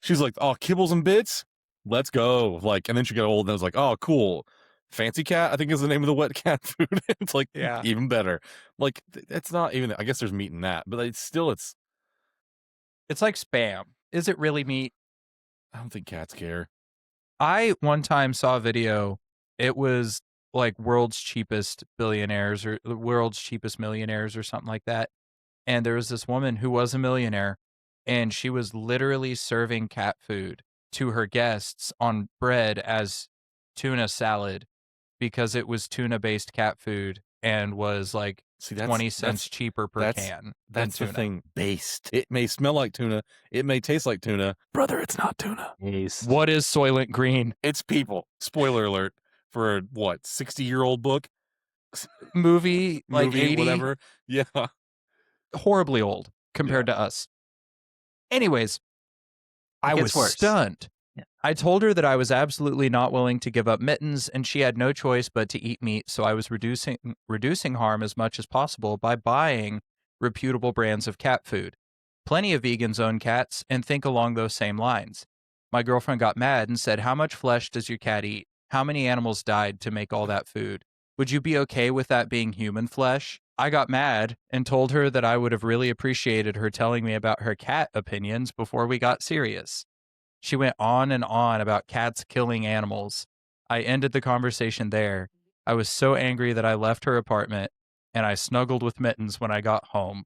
She's like, oh, kibbles and bits, let's go. Like, and then she got old, and I was like, oh, cool. Fancy cat, I think is the name of the wet cat food. It's like, yeah, even better. Like, it's not even. I guess there's meat in that, but it's like Spam. Is it really meat? I don't think cats care. I one time saw a video. It was like world's cheapest billionaires or the world's cheapest millionaires or something like that. And there was this woman who was a millionaire, and she was literally serving cat food to her guests on bread as tuna salad because it was tuna-based cat food and was like 20 cents cheaper per can. That's the thing. Based. It may smell like tuna. It may taste like tuna. Brother, it's not tuna. Yes. What is Soylent Green? It's people. Spoiler alert for a, 60-year-old book? Movie, like 80? Whatever. Yeah. Horribly old compared to us. Anyways, I was stunned. Yeah. I told her that I was absolutely not willing to give up mittens, and she had no choice but to eat meat, so I was reducing harm as much as possible by buying reputable brands of cat food. Plenty of vegans own cats and think along those same lines. My girlfriend got mad and said, how much flesh does your cat eat? How many animals died to make all that food? Would you be okay with that being human flesh? I got mad and told her that I would have really appreciated her telling me about her cat opinions before we got serious. She went on and on about cats killing animals. I ended the conversation there. I was so angry that I left her apartment, and I snuggled with mittens when I got home.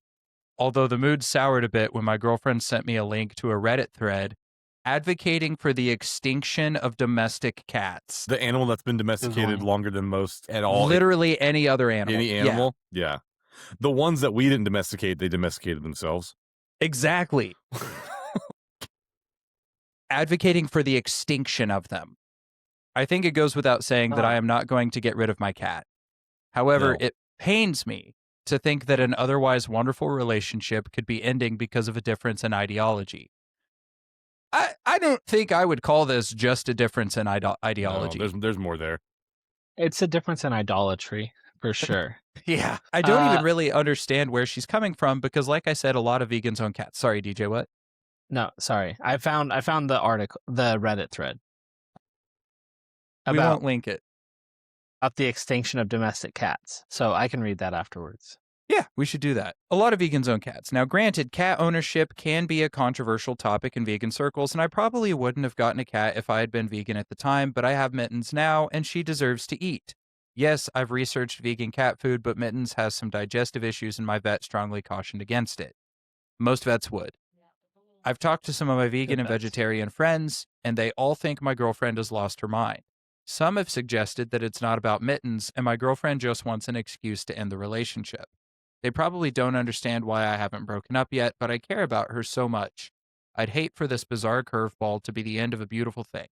Although the mood soured a bit when my girlfriend sent me a link to a Reddit thread advocating for the extinction of domestic cats. The animal that's been domesticated longer than most at all. Literally any other animal. Any animal? Yeah. The ones that we didn't domesticate, they domesticated themselves. Exactly. Advocating for the extinction of them. I think it goes without saying that I am not going to get rid of my cat. However, it pains me to think that an otherwise wonderful relationship could be ending because of a difference in ideology. I don't think I would call this just a difference in ideology. No, there's more there. It's a difference in idolatry, for sure. Yeah. I don't even really understand where she's coming from because, like I said, a lot of vegans own cats. Sorry, DJ, what? No, sorry. I found the article, the Reddit thread We about won't link it. the extinction of domestic cats, so I can read that afterwards. Yeah, we should do that. A lot of vegans own cats. Now, granted, cat ownership can be a controversial topic in vegan circles, and I probably wouldn't have gotten a cat if I had been vegan at the time, but I have Mittens now, and she deserves to eat. Yes, I've researched vegan cat food, but Mittens has some digestive issues, and my vet strongly cautioned against it. Most vets would. I've talked to some of my vegan and vets. vegetarian friends, and they all think my girlfriend has lost her mind. Some have suggested that it's not about Mittens, and my girlfriend just wants an excuse to end the relationship. They probably don't understand why I haven't broken up yet, but I care about her so much. I'd hate for this bizarre curveball to be the end of a beautiful thing.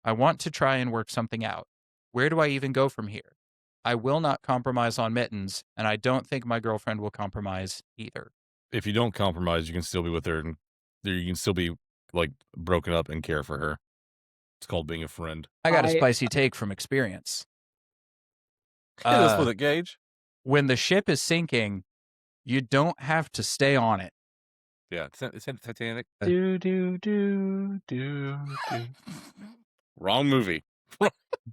I want to try and work something out. Where do I even go from here? I will not compromise on Mittens, and I don't think my girlfriend will compromise either. If you don't compromise, you can still be with her, and you can still be like broken up and care for her. It's called being a friend. I got a spicy take from experience. Hit us with it, Gage. When the ship is sinking, you don't have to stay on it. Yeah, it's Titanic. Do. Wrong movie.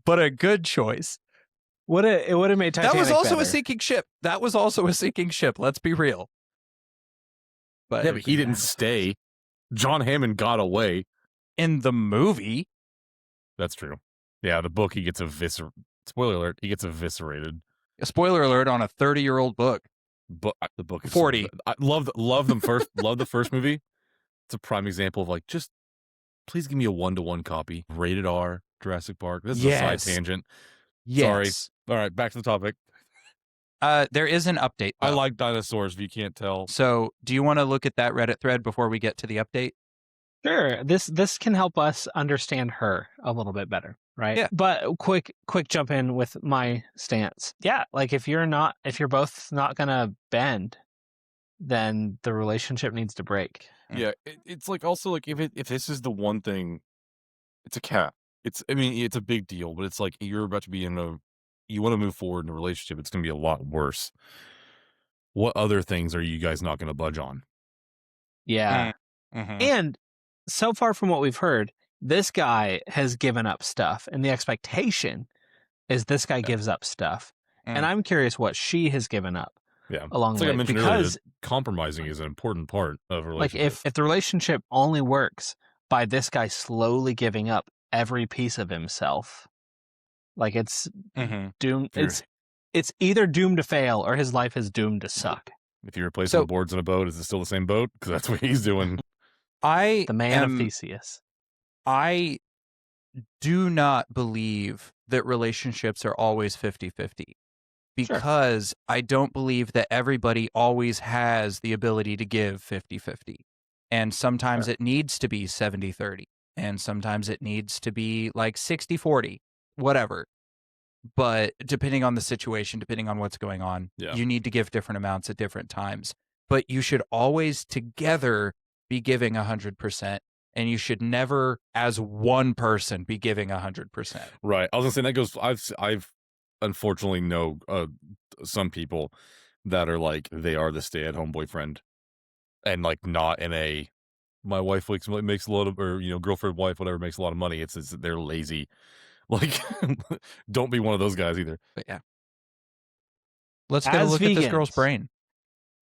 But a good choice. It would have made Titanic That was also better. a sinking ship. That was also a sinking ship. Let's be real. But Yeah, but he didn't stay. John Hammond got away. In the movie. That's true. Yeah, the book, he gets eviscerated. Spoiler alert, he gets eviscerated. A spoiler alert on a 30-year-old book. But the book is 40. So, I love them first. Love the first movie. It's a prime example of like, just please give me a 1-to-1 copy. Rated R, Jurassic Park. This is a side tangent. Yes. Sorry. All right, back to the topic. There is an update, though. I like dinosaurs, if you can't tell. So, do you want to look at that Reddit thread before we get to the update? Sure. This can help us understand her a little bit better, right? Yeah. But quick jump in with my stance. Yeah, like if you're both not gonna bend, then the relationship needs to break. Yeah, it's like also like if this is the one thing, it's a cat. It's a big deal, but it's like you're about to be you want to move forward in a relationship. It's going to be a lot worse. What other things are you guys not going to budge on? Yeah. Mm-hmm. And so far from what we've heard, this guy has given up stuff, and the expectation is this guy gives up stuff. And I'm curious what she has given up. Yeah, along it's the like way, I mentioned because earlier, compromising is an important part of a like relationship. if the relationship only works by this guy slowly giving up every piece of himself, like it's doomed. It's either doomed to fail or his life is doomed to suck. If you're replacing the boards in a boat, is it still the same boat? Because that's what he's doing. The man of Theseus. I do not believe that relationships are always 50-50 because I don't believe that everybody always has the ability to give 50-50. And sometimes it needs to be 70-30. And sometimes it needs to be like 60-40, whatever. But depending on the situation, depending on what's going on, you need to give different amounts at different times. But you should always together be giving 100%. And you should never, as one person, be giving 100%. Right. I was gonna say that goes. I've unfortunately know some people that are like they are the stay-at-home boyfriend, and like not in a my wife makes a lot of, or girlfriend, wife, whatever, makes a lot of money. It's they're lazy. Like, don't be one of those guys either. But yeah, let's get a look at this girl's brain.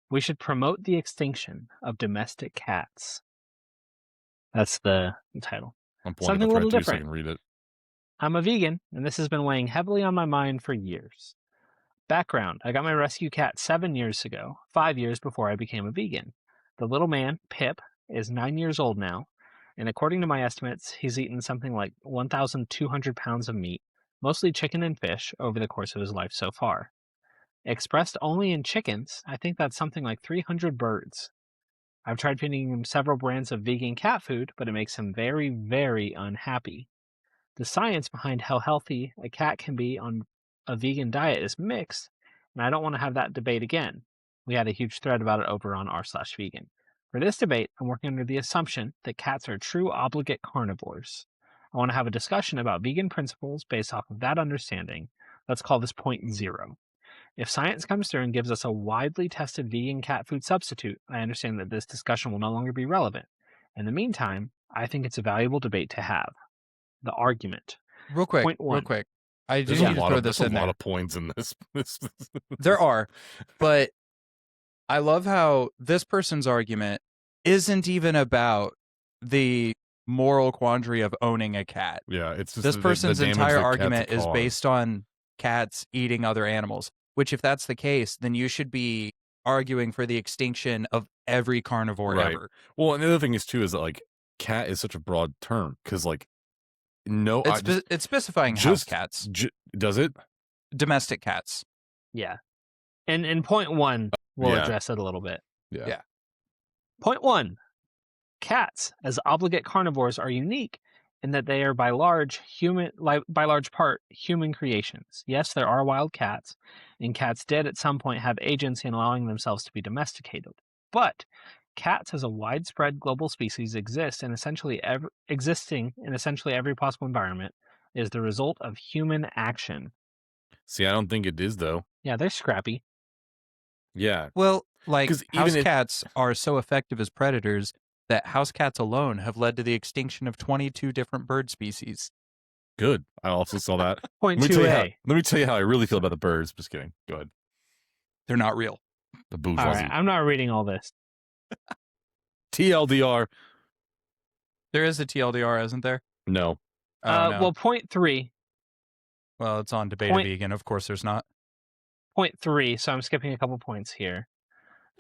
We should promote the extinction of domestic cats. That's the title. I'm Something a little different. So I can read it. I'm a vegan, and this has been weighing heavily on my mind for years. Background: I got my rescue cat 7 years ago, 5 years before I became a vegan. The little man, Pip, is 9 years old now, and according to my estimates, he's eaten something like 1,200 pounds of meat, mostly chicken and fish, over the course of his life so far. Expressed only in chickens, I think that's something like 300 birds. I've tried feeding him several brands of vegan cat food, but it makes him very, very unhappy. The science behind how healthy a cat can be on a vegan diet is mixed, and I don't want to have that debate again. We had a huge thread about it over on r/vegan. For this debate, I'm working under the assumption that cats are true obligate carnivores. I want to have a discussion about vegan principles based off of that understanding. Let's call this point 0. If science comes through and gives us a widely tested vegan cat food substitute, I understand that this discussion will no longer be relevant. In the meantime, I think it's a valuable debate to have. The argument. Real quick, Point one. real quick. I do There's need a to lot throw of this there's in a lot there. of points in this. There are, but I love how this person's argument isn't even about the moral quandary of owning a cat. Yeah, it's just This the person's damage entire that cats argument is cause. based on cats eating other animals, which if that's the case, then you should be arguing for the extinction of every carnivore Right. ever. Well, and the other thing is too is that like cat is such a broad term because like no, It's specifying house cats, does it? domestic cats. Yeah. And in point one, we'll Yeah. address it a little bit. Yeah. Point one. Cats, as obligate carnivores, are unique in that they are by large part human creations. Yes, there are wild cats, and cats did at some point have agency in allowing themselves to be domesticated. But cats, as a widespread global species, existing in essentially every possible environment, is the result of human action. See, I don't think it is though. Yeah, they're scrappy. Yeah. Well, like 'Cause house even if- cats are so effective as predators that house cats alone have led to the extinction of 22 different bird species. Good. I also saw that. Point Let me tell 2A. you how I really feel about the birds. Just kidding. Go ahead. They're not real. The All bourgeoisie. right, I'm not reading all this. TLDR. There is a TLDR, isn't there? No. Oh, no. Well, point 3. Well, it's on Debate point- a Vegan. Of course there's not. Point 3. So I'm skipping a couple points here.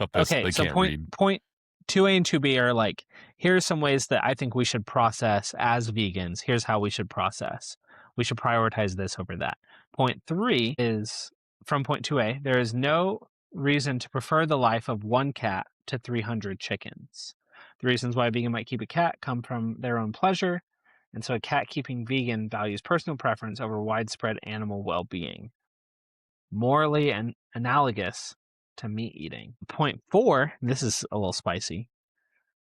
Okay, so point 2A and 2B are like, here's some ways that I think we should process as vegans. Here's how we should process. We should prioritize this over that. Point 3 is from point 2A. There is no reason to prefer the life of one cat to 300 chickens. The reasons why a vegan might keep a cat come from their own pleasure, and so a cat-keeping vegan values personal preference over widespread animal well-being. Morally and analogous to meat eating. Point 4, this is a little spicy.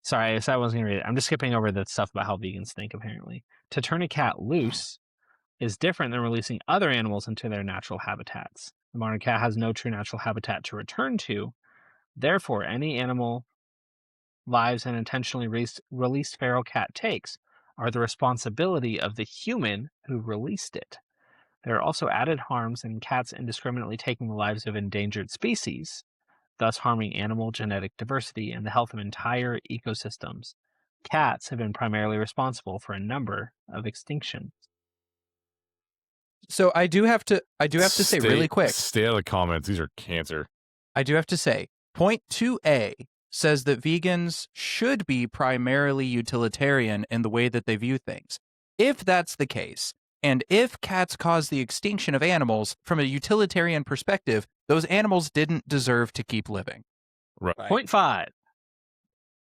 Sorry, I wasn't going to read it. I'm just skipping over the stuff about how vegans think, apparently. To turn a cat loose is different than releasing other animals into their natural habitats. The modern cat has no true natural habitat to return to. Therefore, any animal lives an intentionally released feral cat takes are the responsibility of the human who released it. There are also added harms in cats indiscriminately taking the lives of endangered species, thus harming animal genetic diversity and the health of entire ecosystems. Cats have been primarily responsible for a number of extinctions. So I do have to say really quick. Stay out of the comments. These are cancer. I do have to say, point 2A says that vegans should be primarily utilitarian in the way that they view things. If that's the case, and if cats cause the extinction of animals, from a utilitarian perspective, those animals didn't deserve to keep living. Right. Point 5.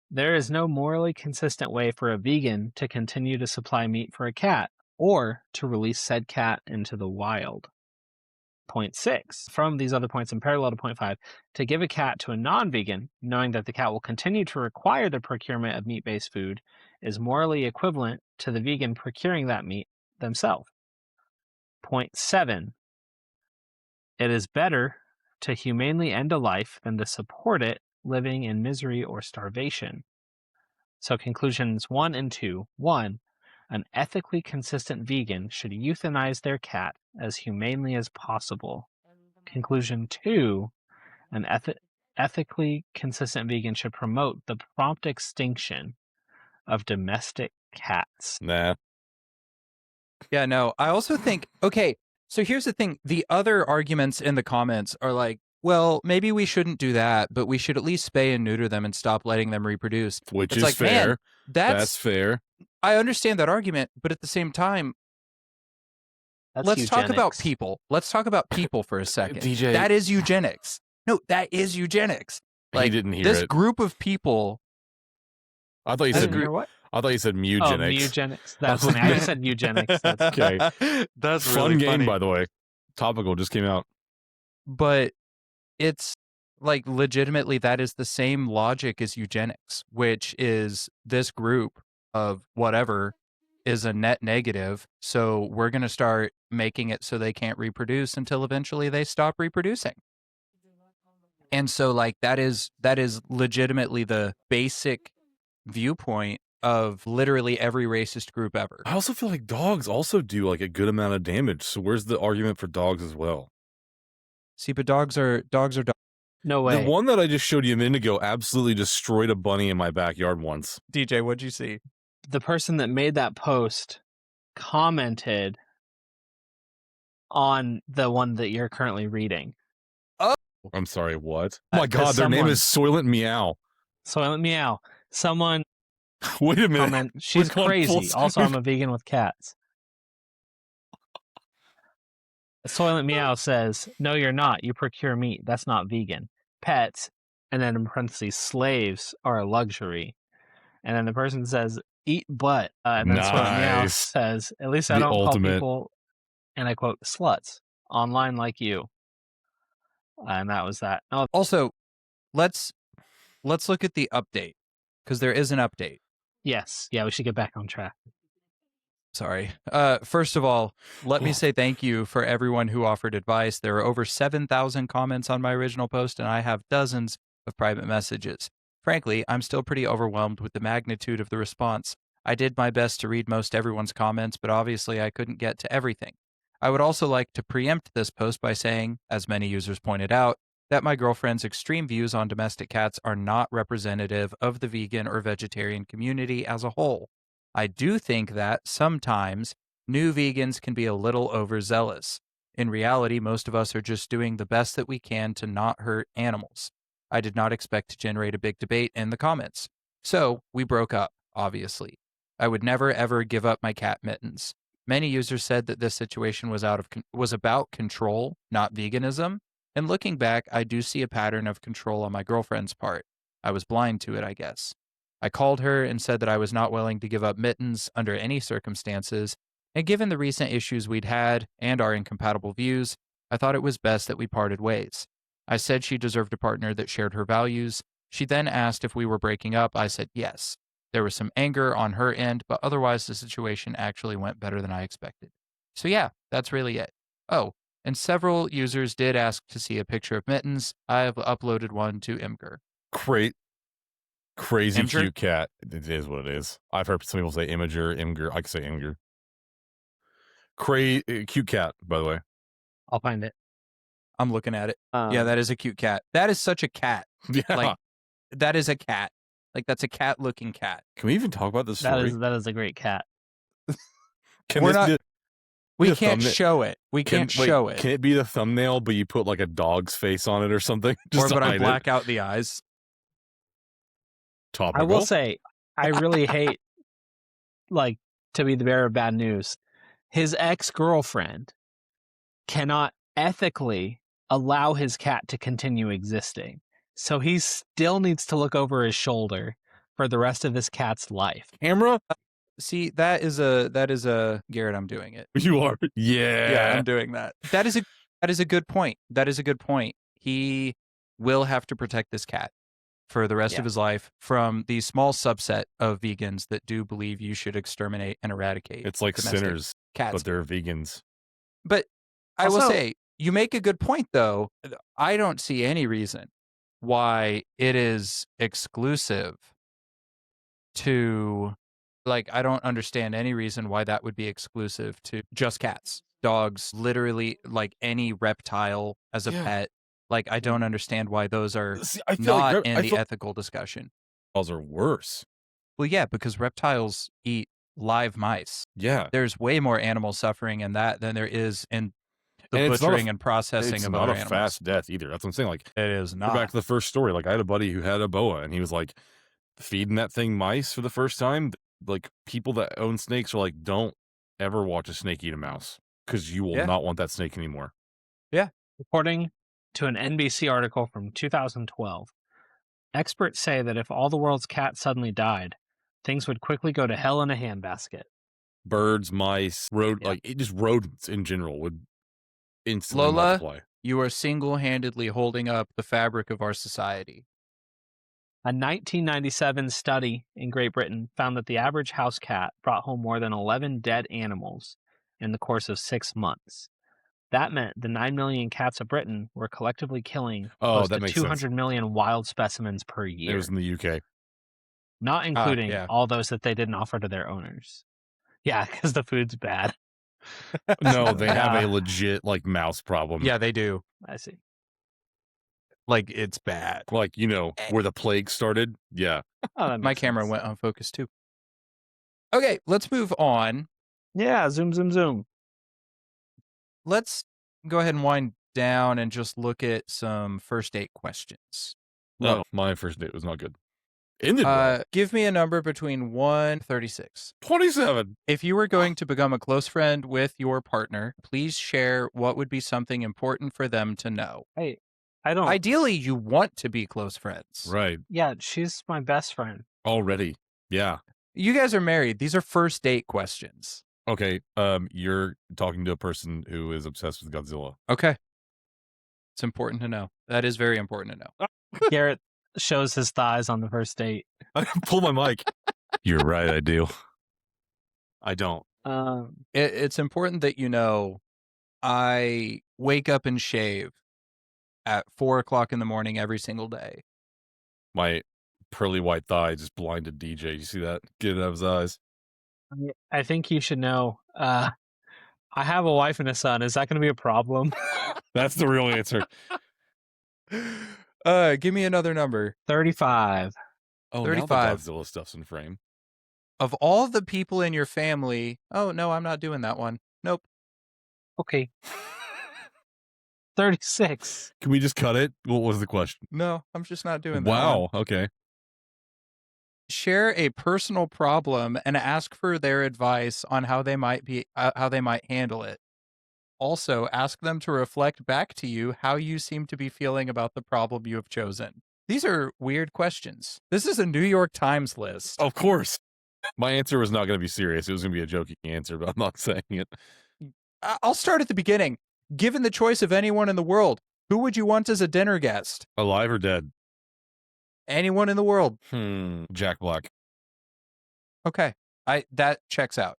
There is no morally consistent way for a vegan to continue to supply meat for a cat or to release said cat into the wild. Point 6. From these other points in parallel to point 5, to give a cat to a non-vegan, knowing that the cat will continue to require the procurement of meat-based food, is morally equivalent to the vegan procuring that meat themselves. Point 7. It is better to humanely end a life than to support it living in misery or starvation. So conclusions 1 and 2. 1. An ethically consistent vegan should euthanize their cat as humanely as possible. Conclusion 2. An ethically consistent vegan should promote the prompt extinction of domestic cats. Nah. Yeah, no, I also think, okay, so here's the thing. The other arguments in the comments are like, well, maybe we shouldn't do that, but we should at least spay and neuter them and stop letting them reproduce. Which It's is like, fair. man, That's fair. I understand that argument, but at the same time, That's let's talk about eugenics. people. Let's talk about people for a second. DJ. That is eugenics. No, that is eugenics. He didn't hear this it. group of people. I thought you I said didn't hear what? I thought you said Oh, mugenics. eugenics. That's funny. I just said eugenics. That's Okay. That's Fun really game, funny. by the way. Topical just came out. But it's like legitimately that is the same logic as eugenics, which is this group of whatever is a net negative. So we're going to start making it so they can't reproduce until eventually they stop reproducing. And so like that is legitimately the basic viewpoint of literally every racist group ever. I also feel like dogs also do like a good amount of damage. So where's the argument for dogs as well? See, but dogs are dogs. No way. The one that I just showed you a minute ago absolutely destroyed a bunny in my backyard once. DJ, what'd you see? The person that made that post commented on the one that you're currently reading. I'm sorry, what? Oh my 'cause God, their name someone- is Soylent Meow. Soylent Meow. Someone Wait a minute. comment, she's We're going crazy. full- Also, I'm a vegan with cats. Soylent Meow says, "No, you're not. You procure meat. That's not vegan. Pets," and then in parentheses, "slaves are a luxury." And then the person says, "Eat butt." And then Soylent Meow Nice. says, "At least I The don't ultimate. call people," and I quote, "sluts online like you." And that was that. Oh, Also, let's look at the update, because there is an update. yes. Yeah, we should get back on track. Sorry. First of all, let me say thank you for everyone who offered advice. There are over 7,000 comments on my original post, and I have dozens of private messages. Frankly, I'm still pretty overwhelmed with the magnitude of the response. I did my best to read most everyone's comments, but obviously I couldn't get to everything. I would also like to preempt this post by saying, as many users pointed out, that my girlfriend's extreme views on domestic cats are not representative of the vegan or vegetarian community as a whole. I do think that sometimes new vegans can be a little overzealous. In reality, most of us are just doing the best that we can to not hurt animals. I did not expect to generate a big debate in the comments. So we broke up, obviously. I would never ever give up my cat Mittens. Many users said that this situation was about control, not veganism. And looking back, I do see a pattern of control on my girlfriend's part. I was blind to it, I guess. I called her and said that I was not willing to give up Mittens under any circumstances, and given the recent issues we'd had and our incompatible views, I thought it was best that we parted ways. I said she deserved a partner that shared her values. She then asked if we were breaking up. I said yes. There was some anger on her end, but otherwise the situation actually went better than I expected. So yeah, that's really it. Oh, and several users did ask to see a picture of Mittens. I have uploaded one to Imgur. Crazy Imgur? cute cat. It is what it is. I've heard some people say Imager, Imgur. I can say Imgur. Cute cat, by the way. I'll find it. I'm looking at it. Yeah, that is a cute cat. That is such a cat. Yeah. Like, that is a cat. Like, that's a cat-looking cat. Can we even talk about this story? That is a great cat. Can We're this not- be We the can't thumbnail- show it. We can't show it. Can it be the thumbnail, but you put like a dog's face on it or something? Or to but I hide it? black out the eyes. I Topical. will say, I really hate, like, to be the bearer of bad news. His ex-girlfriend cannot ethically allow his cat to continue existing. So he still needs to look over his shoulder for the rest of his cat's life. Camera? See, that is a Garrett, I'm doing it. You are. Yeah. Yeah, I'm doing that. That is a good point. That is a good point. He will have to protect this cat for the rest of his life from the small subset of vegans that do believe you should exterminate and eradicate. It's like domestic sinners, cats. but they're vegans. But I will Also- say, you make a good point, though. I don't see any reason why it is exclusive to, like, I don't understand any reason why that would be exclusive to just cats, dogs, literally, like any reptile as a Yeah. pet. Like, I don't understand why those are See, I feel not like in I the feel ethical discussion. reptiles are worse. Well, yeah, because reptiles eat live mice. Yeah. There's way more animal suffering in that than there is in the And it's not a butchering and processing It's of not other a animals. fast death either. That's what I'm saying. Like, It is go not. back to the first story. Like, I had a buddy who had a boa, and he was like feeding that thing mice for the first time. Like, people that own snakes are like, don't ever watch a snake eat a mouse because you will Yeah. not want that snake anymore. According to an NBC article from 2012, experts say that if all the world's cats suddenly died, things would quickly go to hell in a handbasket. Birds, mice, Yeah. just rodents in general would instantly Lola? multiply. You are single-handedly holding up the fabric of our society. A 1997 study in Great Britain found that the average house cat brought home more than 11 dead animals in the course of 6 months. That meant the 9 million cats of Britain were collectively killing Oh, close that to makes sense. 200 million wild specimens per It year. was in the UK. not including yeah. all those that they didn't offer to their owners. Yeah, because the food's bad. No, they have a Yeah. legit like mouse problem. Yeah, they do. I see. Like, it's bad. Like, you know, where the plague started. Yeah. Oh, that My makes camera sense. went unfocused too. Okay, let's move on. Yeah, zoom. Let's go ahead and wind down and just look at some first date questions. Oh, my first date was not good. Ended well. Give me a number between 1 and 36. 27. If you were going to become a close friend with your partner, please share what would be something important for them to know. Hey, I don't. Ideally, you want to be close friends. Right. Yeah, she's my best friend. Already. Yeah. You guys are married. These are first date questions. Okay. You're talking to a person who is obsessed with Godzilla. Okay. It's important to know. That is very important to know. Garrett shows his thighs on the first date. Pull my mic. You're right, I do. I don't. It's important that you know I wake up and shave at 4 o'clock in the morning every single day. My pearly white thigh just blinded DJ. You see that? Get it out of his eyes. I think you should know. I have a wife and a son. Is that going to be a problem? That's the real answer. Give me another number. 35. Oh, 35. now the Godzilla stuff's in frame. Of all the people in your family, oh, no, I'm not doing that one. Nope. Okay. 36. Can we just cut it? What was the question? No, I'm just not doing that one. Wow. Okay. Share a personal problem and ask for their advice on how they might handle it. Also, ask them to reflect back to you how you seem to be feeling about the problem you have chosen. These are weird questions. This is a New York Times list. Of course. My answer was not going to be serious. It was going to be a joking answer, but I'm not saying it. I'll start at the beginning. Given the choice of anyone in the world, who would you want as a dinner guest? Alive or dead? Anyone in the world. Jack Black. Okay. That checks out,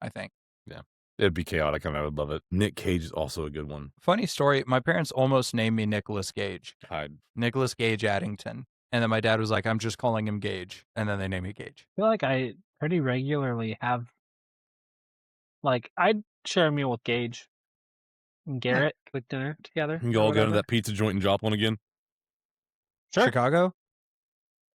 I think. Yeah. It'd be chaotic and I would love it. Nick Cage is also a good one. Funny story. My parents almost named me Nicolas Gage. God. Nicolas Gage Addington. And then my dad was like, I'm just calling him Gage. And then they named me Gage. I feel like I pretty regularly have, like, I'd share a meal with Gage and Garrett, cook dinner together. You can all go to that pizza joint and drop one again? Sure. Chicago?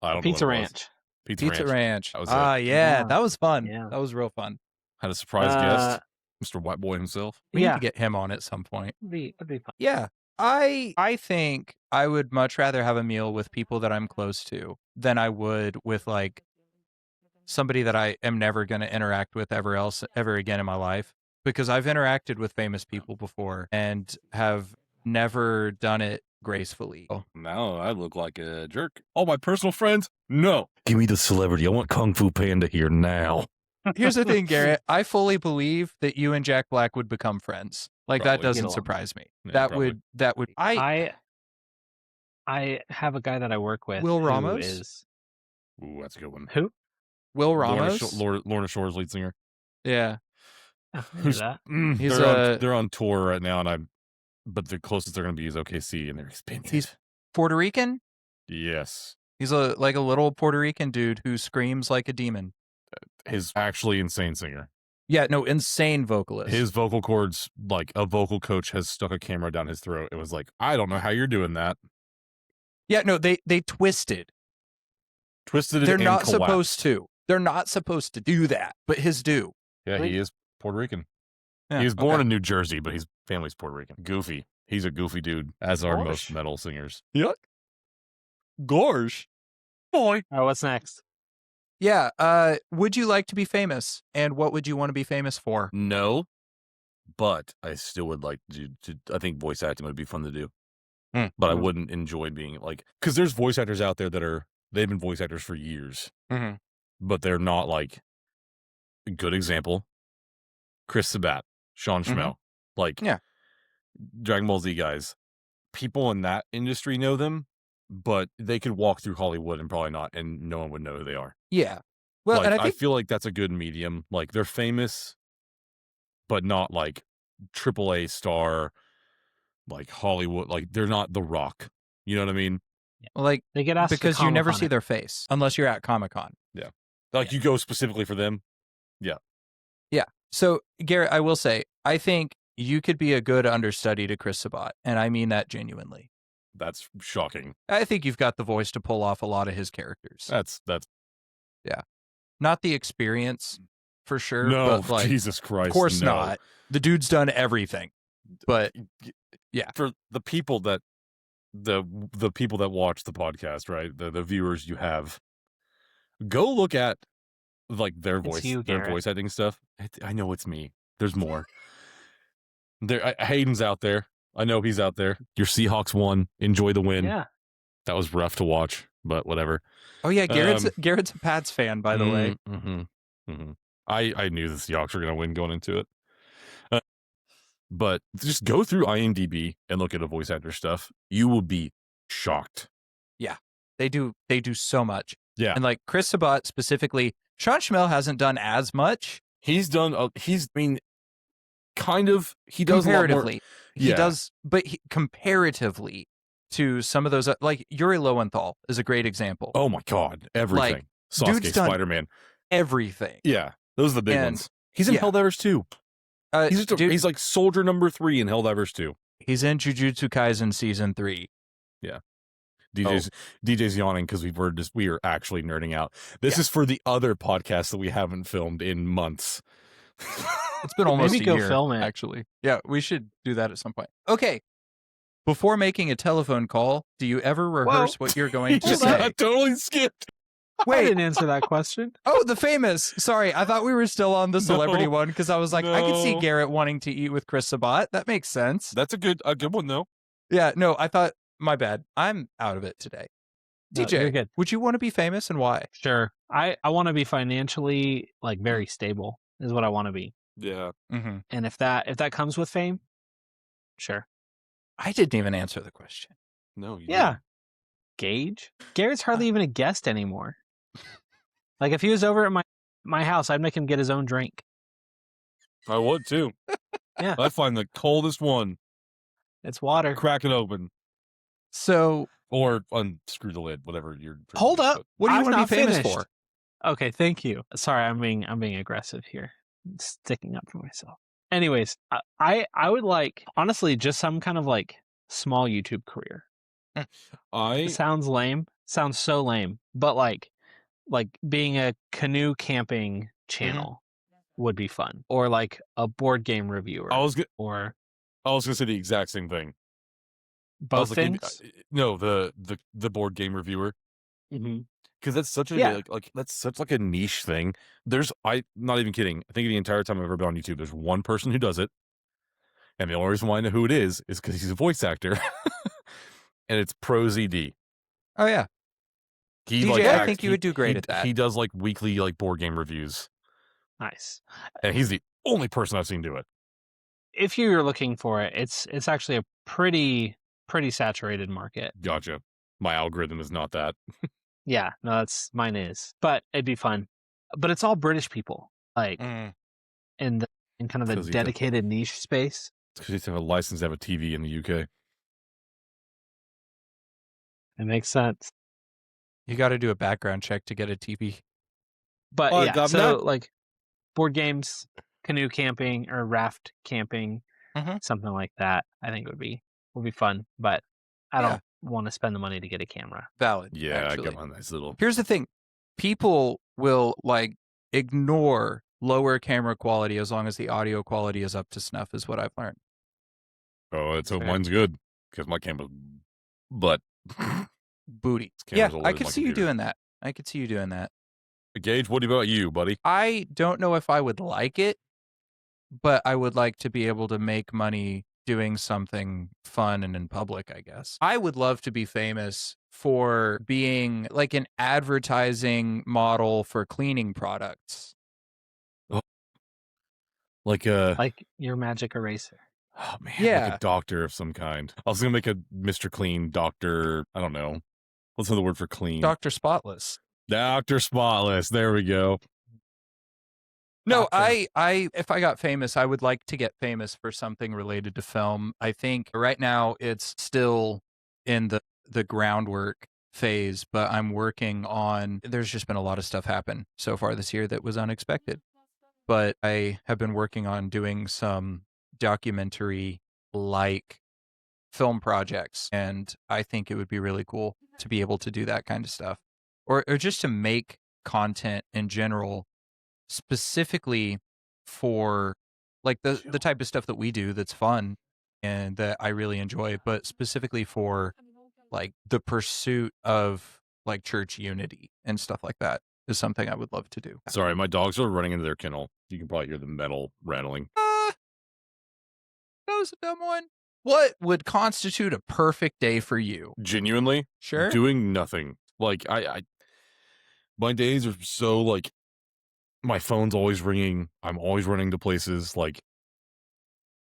I don't know Pizza what it was. Ranch. Pizza Ranch. That was Yeah. Yeah. That was fun. Yeah. That was real fun. Had a surprise guest, Mr. White Boy himself. We need to get him on at some point. It'd be fun. Yeah. I think I would much rather have a meal with people that I'm close to than I would with like somebody that I am never going to interact with ever again in my life, because I've interacted with famous people before and have never done it gracefully. Now I look like a jerk. All my personal friends? No. Give me the celebrity. I want Kung Fu Panda here now. Here's the thing, Garrett. I fully believe that you and Jack Black would become friends. Like, Probably. that doesn't Get along. surprise me. Yeah, that would. I have a guy that I work with. Will who Ramos? is Ooh, that's a good one. who? Will Ramos? Lorna Shore's lead singer. Yeah. Oh, I knew that. He's they're on tour right now, but the closest they're going to be is OKC, and they're expensive. He's Puerto Rican? Yes. He's a little Puerto Rican dude who screams like a demon. His actually insane singer. Yeah, no, insane vocalist. His vocal cords, like a vocal coach has stuck a camera down his throat. It was like, I don't know how you're doing that. Yeah, no, they twisted. Twisted it. They're and not collapsed. supposed to. They're not supposed to do that, but his do. Yeah, he is Puerto Rican. Yeah, He was born okay. in New Jersey, but his family's Puerto Rican. Goofy. He's a goofy dude, as are Gosh. most metal singers. Yuck. Gorge. Boy. All right, what's next? Yeah, would you like to be famous? And what would you want to be famous for? No, but I still would like to I think voice acting would be fun to do. But I wouldn't enjoy being like, because there's voice actors out there they've been voice actors for years, but they're not like, a good example, Chris Sabat, Sean Schmel, like, Yeah. Dragon Ball Z guys. People in that industry know them, but they could walk through Hollywood and probably not, and no one would know who they are. Yeah. Well, Like, and I think feel like that's a good medium. Like, they're famous, but not like AAA star, like Hollywood. Like, they're not The Rock. You know what I mean? Like, They get asked to because you comment never on see it. their face unless you're at Comic-Con. Like you go specifically for them. So, Garrett, I will say, I think you could be a good understudy to Chris Sabat, and I mean that genuinely. That's shocking. I think you've got the voice to pull off a lot of his characters. That's Not the experience, for sure. no, but like, Jesus Christ. of course no. not. The dude's done everything. But yeah. For the people that the people that watch the podcast, right? The viewers you have, go look at like their voice, you, their Garrett. voice acting stuff. I know it's me. There's more. Hayden's out there. I know he's out there. Your Seahawks won. Enjoy the win. Yeah. That was rough to watch, but whatever. Oh yeah, Garrett's a Pats fan, by the way. I knew the Seahawks were going to win going into it. But just go through IMDb and look at the voice actor stuff. You will be shocked. Yeah, they do so much. Yeah. And like Chris Sabat specifically, Sean Schmel hasn't done as much. He's done, kind of, he does a lot more. Comparatively. He Yeah. does, but comparatively to some of those, like Yuri Lowenthal is a great example. Oh my God. Everything. Like, Sasuke, dude's done Spider-Man. Everything. Yeah. Those are the big And- ones. He's in yeah. Helldivers 2. Dude, He's like soldier number 3 in Helldivers 2. he's in Jujutsu Kaisen season 3. DJ's yawning because we are actually nerding out. This is for the other podcast that we haven't filmed in months. It's been almost Maybe a go year, film it. actually. Yeah, we should do that at some point. Okay. Before making a telephone call, do you ever rehearse what you're going to Hold on. say? I totally skipped. I Wait. didn't answer that question. Oh, the famous. Sorry, I thought we were still on the celebrity one because I was like, I could see No. Garrett wanting to eat with Chris Sabat. That makes sense. That's a good one though. Yeah, no, I thought, my bad. I'm out of it today. No, DJ, you're good. would you want to be famous and why? Sure. I want to be financially very stable is what I want to be. Yeah. Mm-hmm. And if that comes with fame, sure. I didn't even answer the question. No. You Yeah. Gage? Garrett's hardly even a guest anymore. Like if he was over at my house, I'd make him get his own drink. didn't. I would too. Yeah. I find the coldest one, It's water. crack it open, So, or unscrew the lid, whatever you're. Hold up. what do you I've want to not be famous finished. for? Okay, thank you. Sorry, I'm being aggressive here. Sticking up for myself. Anyways, I would like honestly just some kind of like small YouTube career. It sounds lame. Sounds so lame. But like being a canoe camping channel would be fun. Or like a board game reviewer. I was or gonna say the exact same thing. I both was like, things. no, the board game reviewer. Mhm. Because that's such a Yeah. like that's such like a niche thing. I'm not even kidding. I think the entire time I've ever been on YouTube, there's one person who does it, and the only reason why I know who it is because he's a voice actor, and it's ProZD. Oh, yeah. He DJ, I acts- think you would do great at that. He does like weekly like board game reviews, Nice. and he's the only person I've seen do it. If you're looking for it, it's actually a pretty saturated market. Gotcha. My algorithm is not that. Yeah, no, mine is. But it'd be fun. But it's all British people, like in kind of the 'Cause he dedicated niche space. It's because you have to have a license to have a TV in the UK. It makes sense. You got to do a background check to get a TV. But Well, yeah, I'm so not- like board games, canoe camping or raft camping, Mhm. something like that, I think would be fun. But I Yeah. don't want to spend the money to get a camera. Valid. Yeah, actually. I got my nice little. Here's the thing. People will like ignore lower camera quality as long as the audio quality is up to snuff is what I've learned. Oh, let's hope Fair. mine's good because my camera's. But Booty. This Yeah, camera's older I than could my see you computer. doing that. I could see you doing that. Gage, what about you, buddy? I don't know if I would like it, but I would like to be able to make money doing something fun and in public, I guess. I would love to be famous for being like an advertising model for cleaning products. Like Like your magic eraser. oh man, like Yeah. a doctor of some kind. I was gonna make a Mr. Clean doctor. I don't know. What's the word for clean? Dr. Spotless. Dr. Spotless. There we go. No, Doctor. I if I got famous, I would like to get famous for something related to film. I think right now it's still in the groundwork phase, but I'm working on, there's just been a lot of stuff happen so far this year that was unexpected. But I have been working on doing some documentary-like film projects, and I think it would be really cool to be able to do that kind of stuff. Or just to make content in general, specifically for like the type of stuff that we do that's fun and that I really enjoy, but specifically for like the pursuit of like church unity and stuff like that is something I would love to do. Sorry, my dogs are running into their kennel. You can probably hear the metal rattling. That was a dumb one. What would constitute a perfect day for you? Genuinely, Sure. doing nothing. Like I my days are so like, my phone's always ringing. I'm always running to places. Like,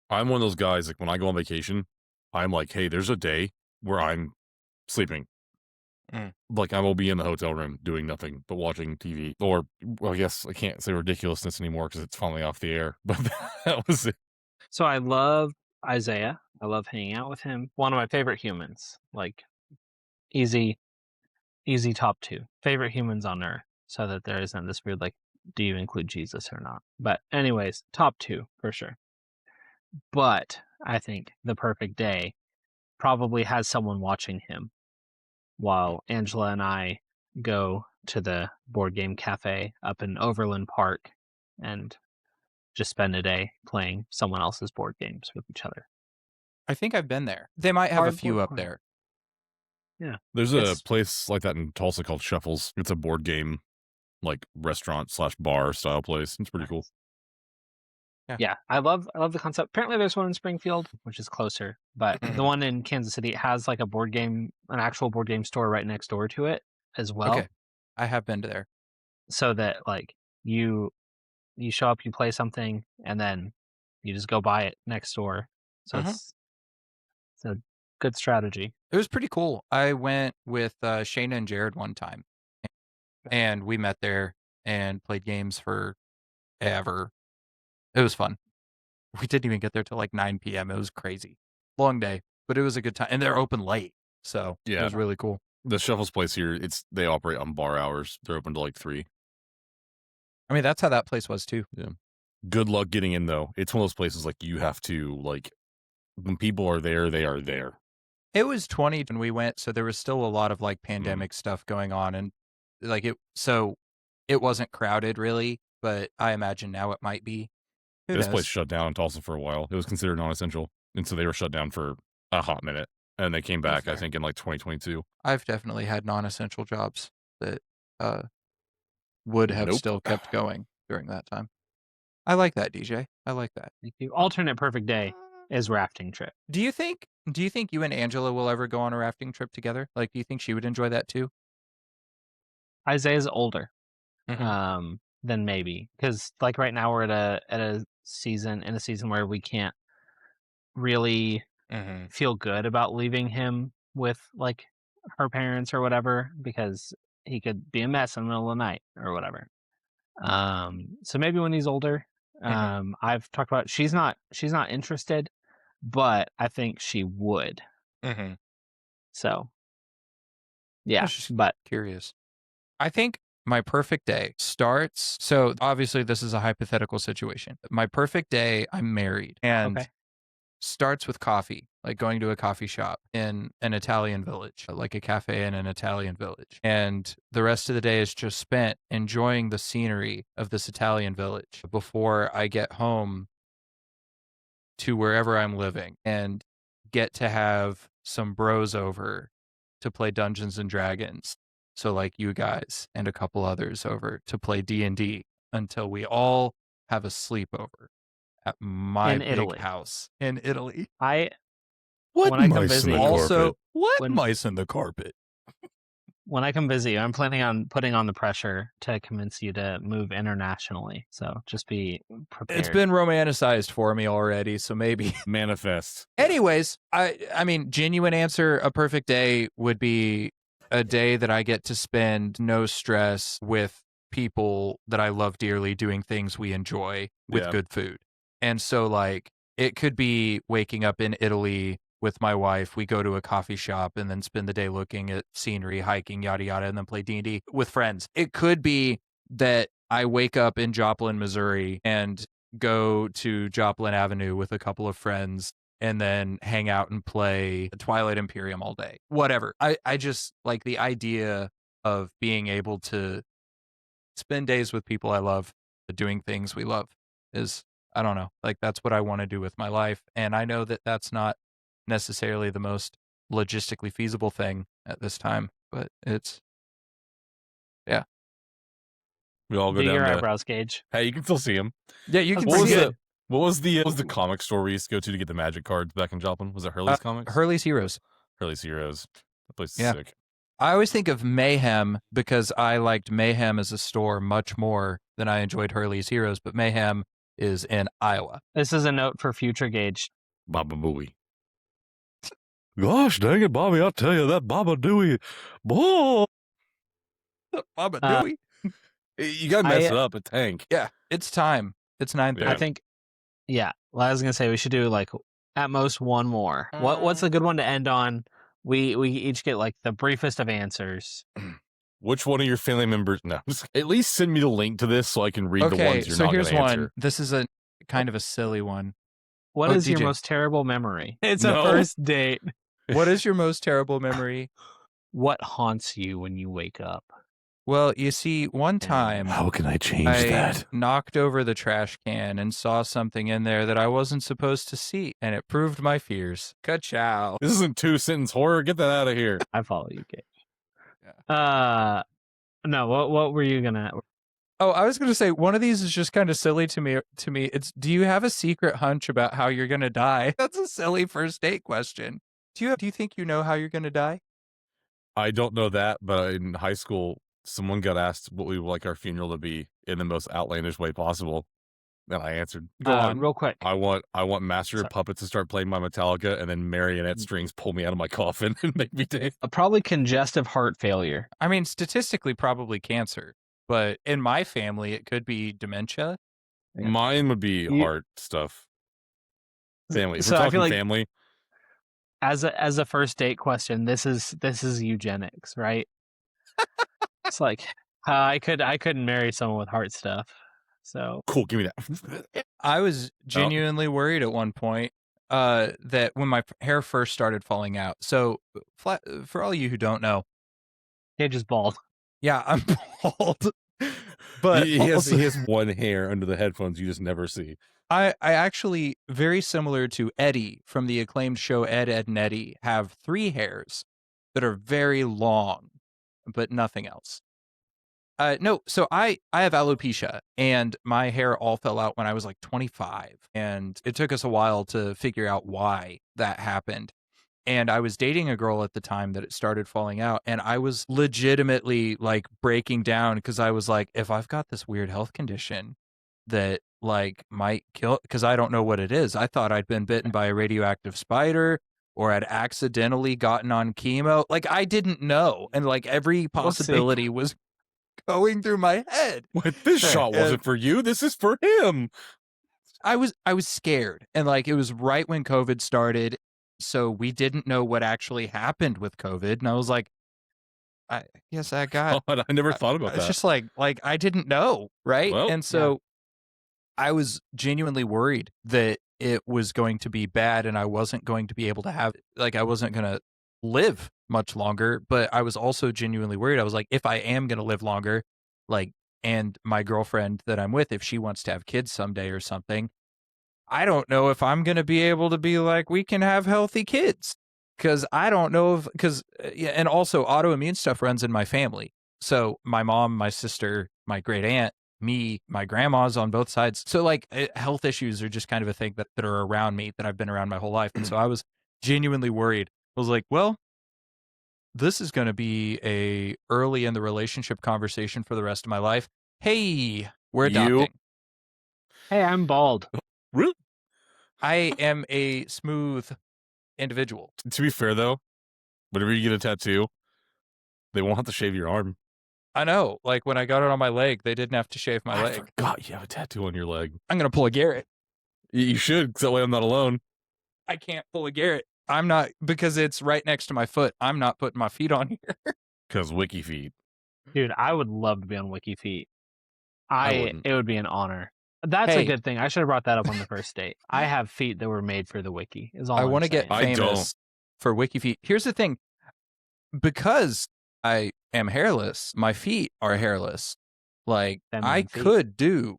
I'm one of those guys, like when I go on vacation, I'm like, hey, there's a day where I'm sleeping. Like, I will be in the hotel room doing nothing but watching TV. Or, well, I guess I can't say ridiculousness anymore because it's finally off the air. But that was it. So I love Isaiah. I love hanging out with him. One of my favorite humans. Like, easy top 2 favorite humans on Earth. So that there isn't this weird like, do you include Jesus or not? But anyways, top 2 for sure. But I think the perfect day probably has someone watching him while Angela and I go to the board game cafe up in Overland Park and just spend a day playing someone else's board games with each other. I think I've been there. They might have a few Cardboard up corner. there. Yeah. There's a place like that in Tulsa called Shuffles. It's a board game, like restaurant/bar style place. It's pretty cool. Yeah, I love the concept. Apparently there's one in Springfield, which is closer, but the one in Kansas City has like an actual board game store right next door to it as well. Okay. I have been to there. So that like you show up, you play something, and then you just go buy it next door. So it's a good strategy. It was pretty cool. I went with Shayna and Jared one time, and we met there and played games for ever. It was fun. We didn't even get there till like 9 p.m. It was crazy. Long day, but it was a good time. And they're open late, so it was really cool. The Shuffles place here, they operate on bar hours. They're open to like 3. I mean, that's how that place was too. Yeah. Good luck getting in though. It's one of those places like you have to like, when people are there, they are there. It was 20 when we went, so there was still a lot of like pandemic stuff going on, and like so it wasn't crowded really, but I imagine now it might be. This place shut down in Tulsa for a while. It was considered non-essential, and so they were shut down for a hot minute, and they came back, I think, in like 2022. I've definitely had non-essential jobs that would have still kept going during that time. I like that, DJ. I like that. Thank you. Alternate perfect day is rafting trip. Do you think you and Angela will ever go on a rafting trip together? Like, do you think she would enjoy that too? Isaiah's older than maybe, because like right now we're at a season where we can't really feel good about leaving him with like her parents or whatever, because he could be a mess in the middle of the night or whatever. So maybe when he's older. I've talked about she's not interested, but I think she would. So yeah, but curious. I think my perfect day starts. So obviously this is a hypothetical situation. My perfect day, I'm married, and starts with coffee, like going to a coffee shop in an Italian village, like a cafe in an Italian village. And the rest of the day is just spent enjoying the scenery of this Italian village before I get home to wherever I'm living and get to have some bros over to play Dungeons and Dragons. So like you guys and a couple others over to play D&D until we all have a sleepover at my big house in Italy. What when I come mice visit, in the also carpet? what mice in the carpet? When I come visit you, I'm planning on putting on the pressure to convince you to move internationally. So just be prepared. It's been romanticized for me already, so maybe manifest. Anyways, I mean, genuine answer, a perfect day would be a day that I get to spend no stress with people that I love dearly doing things we enjoy with good food. And so like it could be waking up in Italy with my wife. We go to a coffee shop and then spend the day looking at scenery, hiking, yada, yada, and then play D&D with friends. It could be that I wake up in Joplin, Missouri and go to Joplin Avenue with a couple of friends and then hang out and play Twilight Imperium all day. Whatever. I just like the idea of being able to spend days with people I love, doing things we love is, I don't know, like that's what I want to do with my life. And I know that that's not necessarily the most logistically feasible thing at this time, but it's, yeah. We all go Do down your to, eyebrows, Gage. hey, you can still see him. Yeah, you can What was see it? it. What was the comic store we used to go to get the magic cards back in Joplin? Was it Hurley's Comics? Hurley's Heroes. Hurley's Heroes. That place is Yeah. sick. I always think of Mayhem because I liked Mayhem as a store much more than I enjoyed Hurley's Heroes, but Mayhem is in Iowa. This is a note for future Gage. Baba Booey. Gosh dang it, Bobby, I'll tell you that Baba Dooey. Boy. Baba Dooey? You gotta mess it up, a tank. Yeah, it's time. It's 9:30. I think, yeah. Well, I was gonna say we should do like at most one more. What's a good one to end on? We each get like the briefest of answers. Which one of your family members? No, at least send me the link to this so I can read the ones you're so not here's going to one. answer. This is a kind of a silly one. What is your DJ. most terrible memory? It's No. a first date. What is your most terrible memory? What haunts you when you wake up? Well, you see, one time How can I change I that? knocked over the trash can and saw something in there that I wasn't supposed to see, and it proved my fears. Ka-chow. This isn't 2-sentence horror. Get that out of here. I follow you, Gage. No. What were you gonna? Oh, I was going to say one of these is just kind of silly to me. It's, do you have a secret hunch about how you're going to die? That's a silly first date question. Do you think you know how you're going to die? I don't know that, but in high school, someone got asked what we would like our funeral to be in the most outlandish way possible, and I answered, "Go on, Real quick. I want Master of Puppets to start playing my Metallica, and then marionette strings pull me out of my coffin and make me dance." Probably congestive heart failure. I mean, statistically, probably cancer, but in my family, it could be dementia. Yeah. Mine would be heart stuff. Family. If So we're I talking feel like family. as a first date question, this is eugenics, right? It's like I couldn't marry someone with heart stuff. So Cool, give me that. I was genuinely worried at one point that when my hair first started falling out. So, for all you who don't know, Gage is bald. yeah, I'm bald. But he has one hair under the headphones you just never see. I actually, very similar to Eddie from the acclaimed show Ed, Edd and Eddy, have 3 hairs that are very long, but nothing else. No, so I have alopecia, and my hair all fell out when I was like 25, and it took us a while to figure out why that happened. And I was dating a girl at the time that it started falling out, and I was legitimately like breaking down because I was like, if I've got this weird health condition that like might kill, because I don't know what it is. I thought I'd been bitten by a radioactive spider or had accidentally gotten on chemo. Like I didn't know, and like every possibility was going through my head. What, this shot wasn't for you. This is for him. I was scared, and like it was right when COVID started, so we didn't know what actually happened with COVID, and I was like, I guess I got. God, I never thought about that. It's just like I didn't know, right? Well, and so I was genuinely worried that it was going to be bad, and I wasn't going to be able to have, like, I wasn't going to live much longer. But I was also genuinely worried. I was like, if I am going to live longer, like, and my girlfriend that I'm with, if she wants to have kids someday or something, I don't know if I'm going to be able to be like, we can have healthy kids. Because I don't know if, and also autoimmune stuff runs in my family. So my mom, my sister, my great aunt, me, my grandma's on both sides. So like health issues are just kind of a thing that are around me, that I've been around my whole life. And so I was genuinely worried. I was like, well, this is going to be a early in the relationship conversation for the rest of my life. Hey, we're adopting. Hey, I'm bald. Really? I am a smooth individual. To be fair, though, whenever you get a tattoo, they won't have to shave your arm. I know. Like when I got it on my leg, they didn't have to shave my leg. I forgot you have a tattoo on your leg. I'm going to pull a Garrett. You should, because that way I'm not alone. I can't pull a Garrett. I'm not, because it's right next to my foot. I'm not putting my feet on here. Because wiki feet. Dude, I would love to be on Wiki Feet. I wouldn't. It would be an honor. That's a Hey. good thing. I should have brought that up on the first date. I have feet that were made for the wiki. Is all I want to get I don't. famous for wiki feet. Here's the thing. Because I am hairless, my feet are hairless. Like, I could do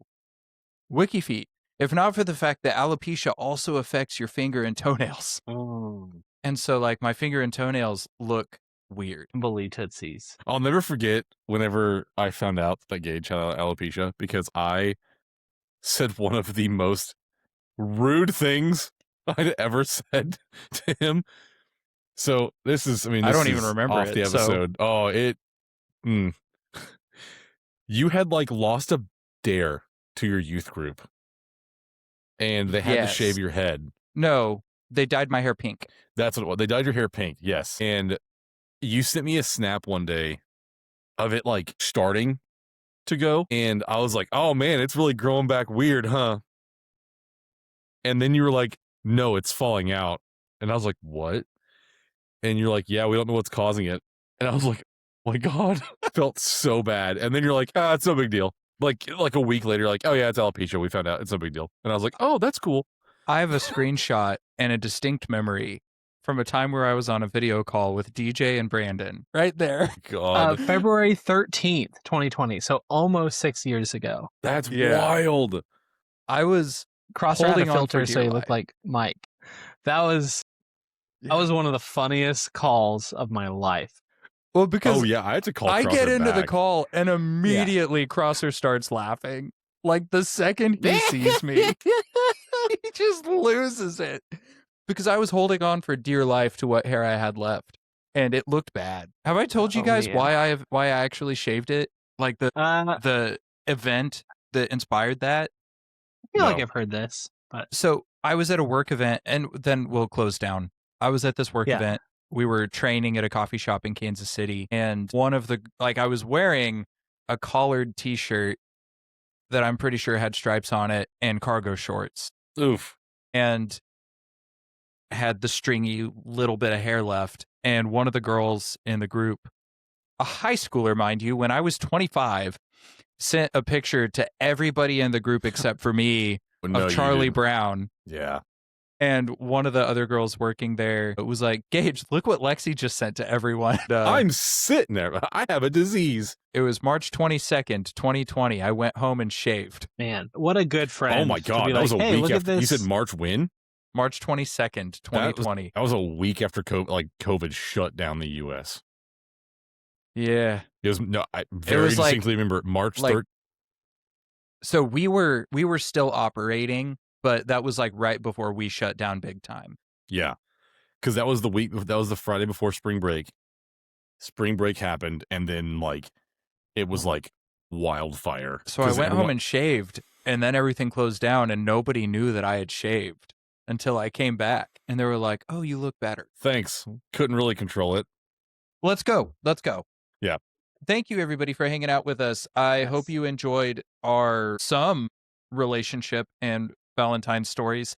wiki feet, if not for the fact that alopecia also affects your finger and toenails. And so, like, my finger and toenails look weird. Bully tootsies. I'll never forget whenever I found out that Gage had alopecia, because I said one of the most rude things I'd ever said to him. So this is, I don't even remember off it, the episode. so. You had like lost a dare to your youth group, and they had to shave your head. No, they dyed my hair pink. That's what it was. They dyed your hair pink, yes. And you sent me a snap one day of it like starting to go, and I was like, oh man, it's really growing back weird, huh? And then you were like, no, it's falling out. And I was like, what? And you're like, yeah, we don't know what's causing it. And I was like, oh my God, I felt so bad. And then you're like, it's no big deal. Like a week later, you're like, oh yeah, it's alopecia. We found out it's no big deal. And I was like, oh, that's cool. I have a screenshot and a distinct memory from a time where I was on a video call with DJ and Brandon right there. God. February 13th, 2020. So almost 6 years ago. That's wild. I was Crosser had a holding on filter for so dear he life. looked like Mike. That was one of the funniest calls of my life. Well, because I had to call I Crosser get into the back. call and immediately Crosser starts laughing. Like the second he sees me, he just loses it. Because I was holding on for dear life to what hair I had left, and it looked bad. Have I told you guys why I actually shaved it? Like the event that inspired that? I feel like I've heard this. But so I was at a work event, and then we'll close down. I was at this work event. We were training at a coffee shop in Kansas City, and one of the I was wearing a collared T-shirt that I'm pretty sure had stripes on it and cargo shorts. Oof. And had the stringy little bit of hair left. And one of the girls in the group, a high schooler, mind you, when I was 25, sent a picture to everybody in the group except for me of Charlie Brown. Yeah. And one of the other girls working there was like, Gage, look what Lexi just sent to everyone. I'm sitting there. I have a disease. It was March 22nd, 2020. I went home and shaved. Man, what a good friend. Oh my God. That was a week after. You said March when? March 22nd, 2020. That was a week after COVID shut down the U.S. Yeah. It was, I very distinctly remember March 3rd. So we were still operating, but that was like right before we shut down big time. Yeah. Because that was the Friday before spring break. Spring break happened, and then it was like wildfire. So I went home and shaved, and then everything closed down, and nobody knew that I had shaved until I came back. And they were like, oh, you look better. Thanks. Couldn't really control it. Let's go. Yeah. Thank you, everybody, for hanging out with us. I hope you enjoyed some relationship and Valentine stories.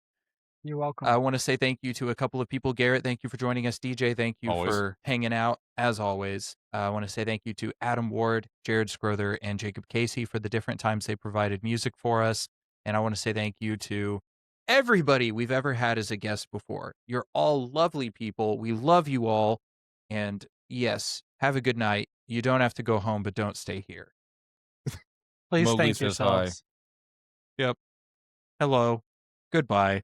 You're welcome. I want to say thank you to a couple of people. Garrett, thank you for joining us. DJ, thank you for hanging out, as always. I want to say thank you to Adam Ward, Jared Scrowther, and Jacob Casey for the different times they provided music for us. And I want to say thank you to everybody we've ever had as a guest before. You're all lovely people. We love you all. And yes, have a good night. You don't have to go home, but don't stay here. Please Mowgli thank says hi. yourselves. Yep. Hello. Goodbye.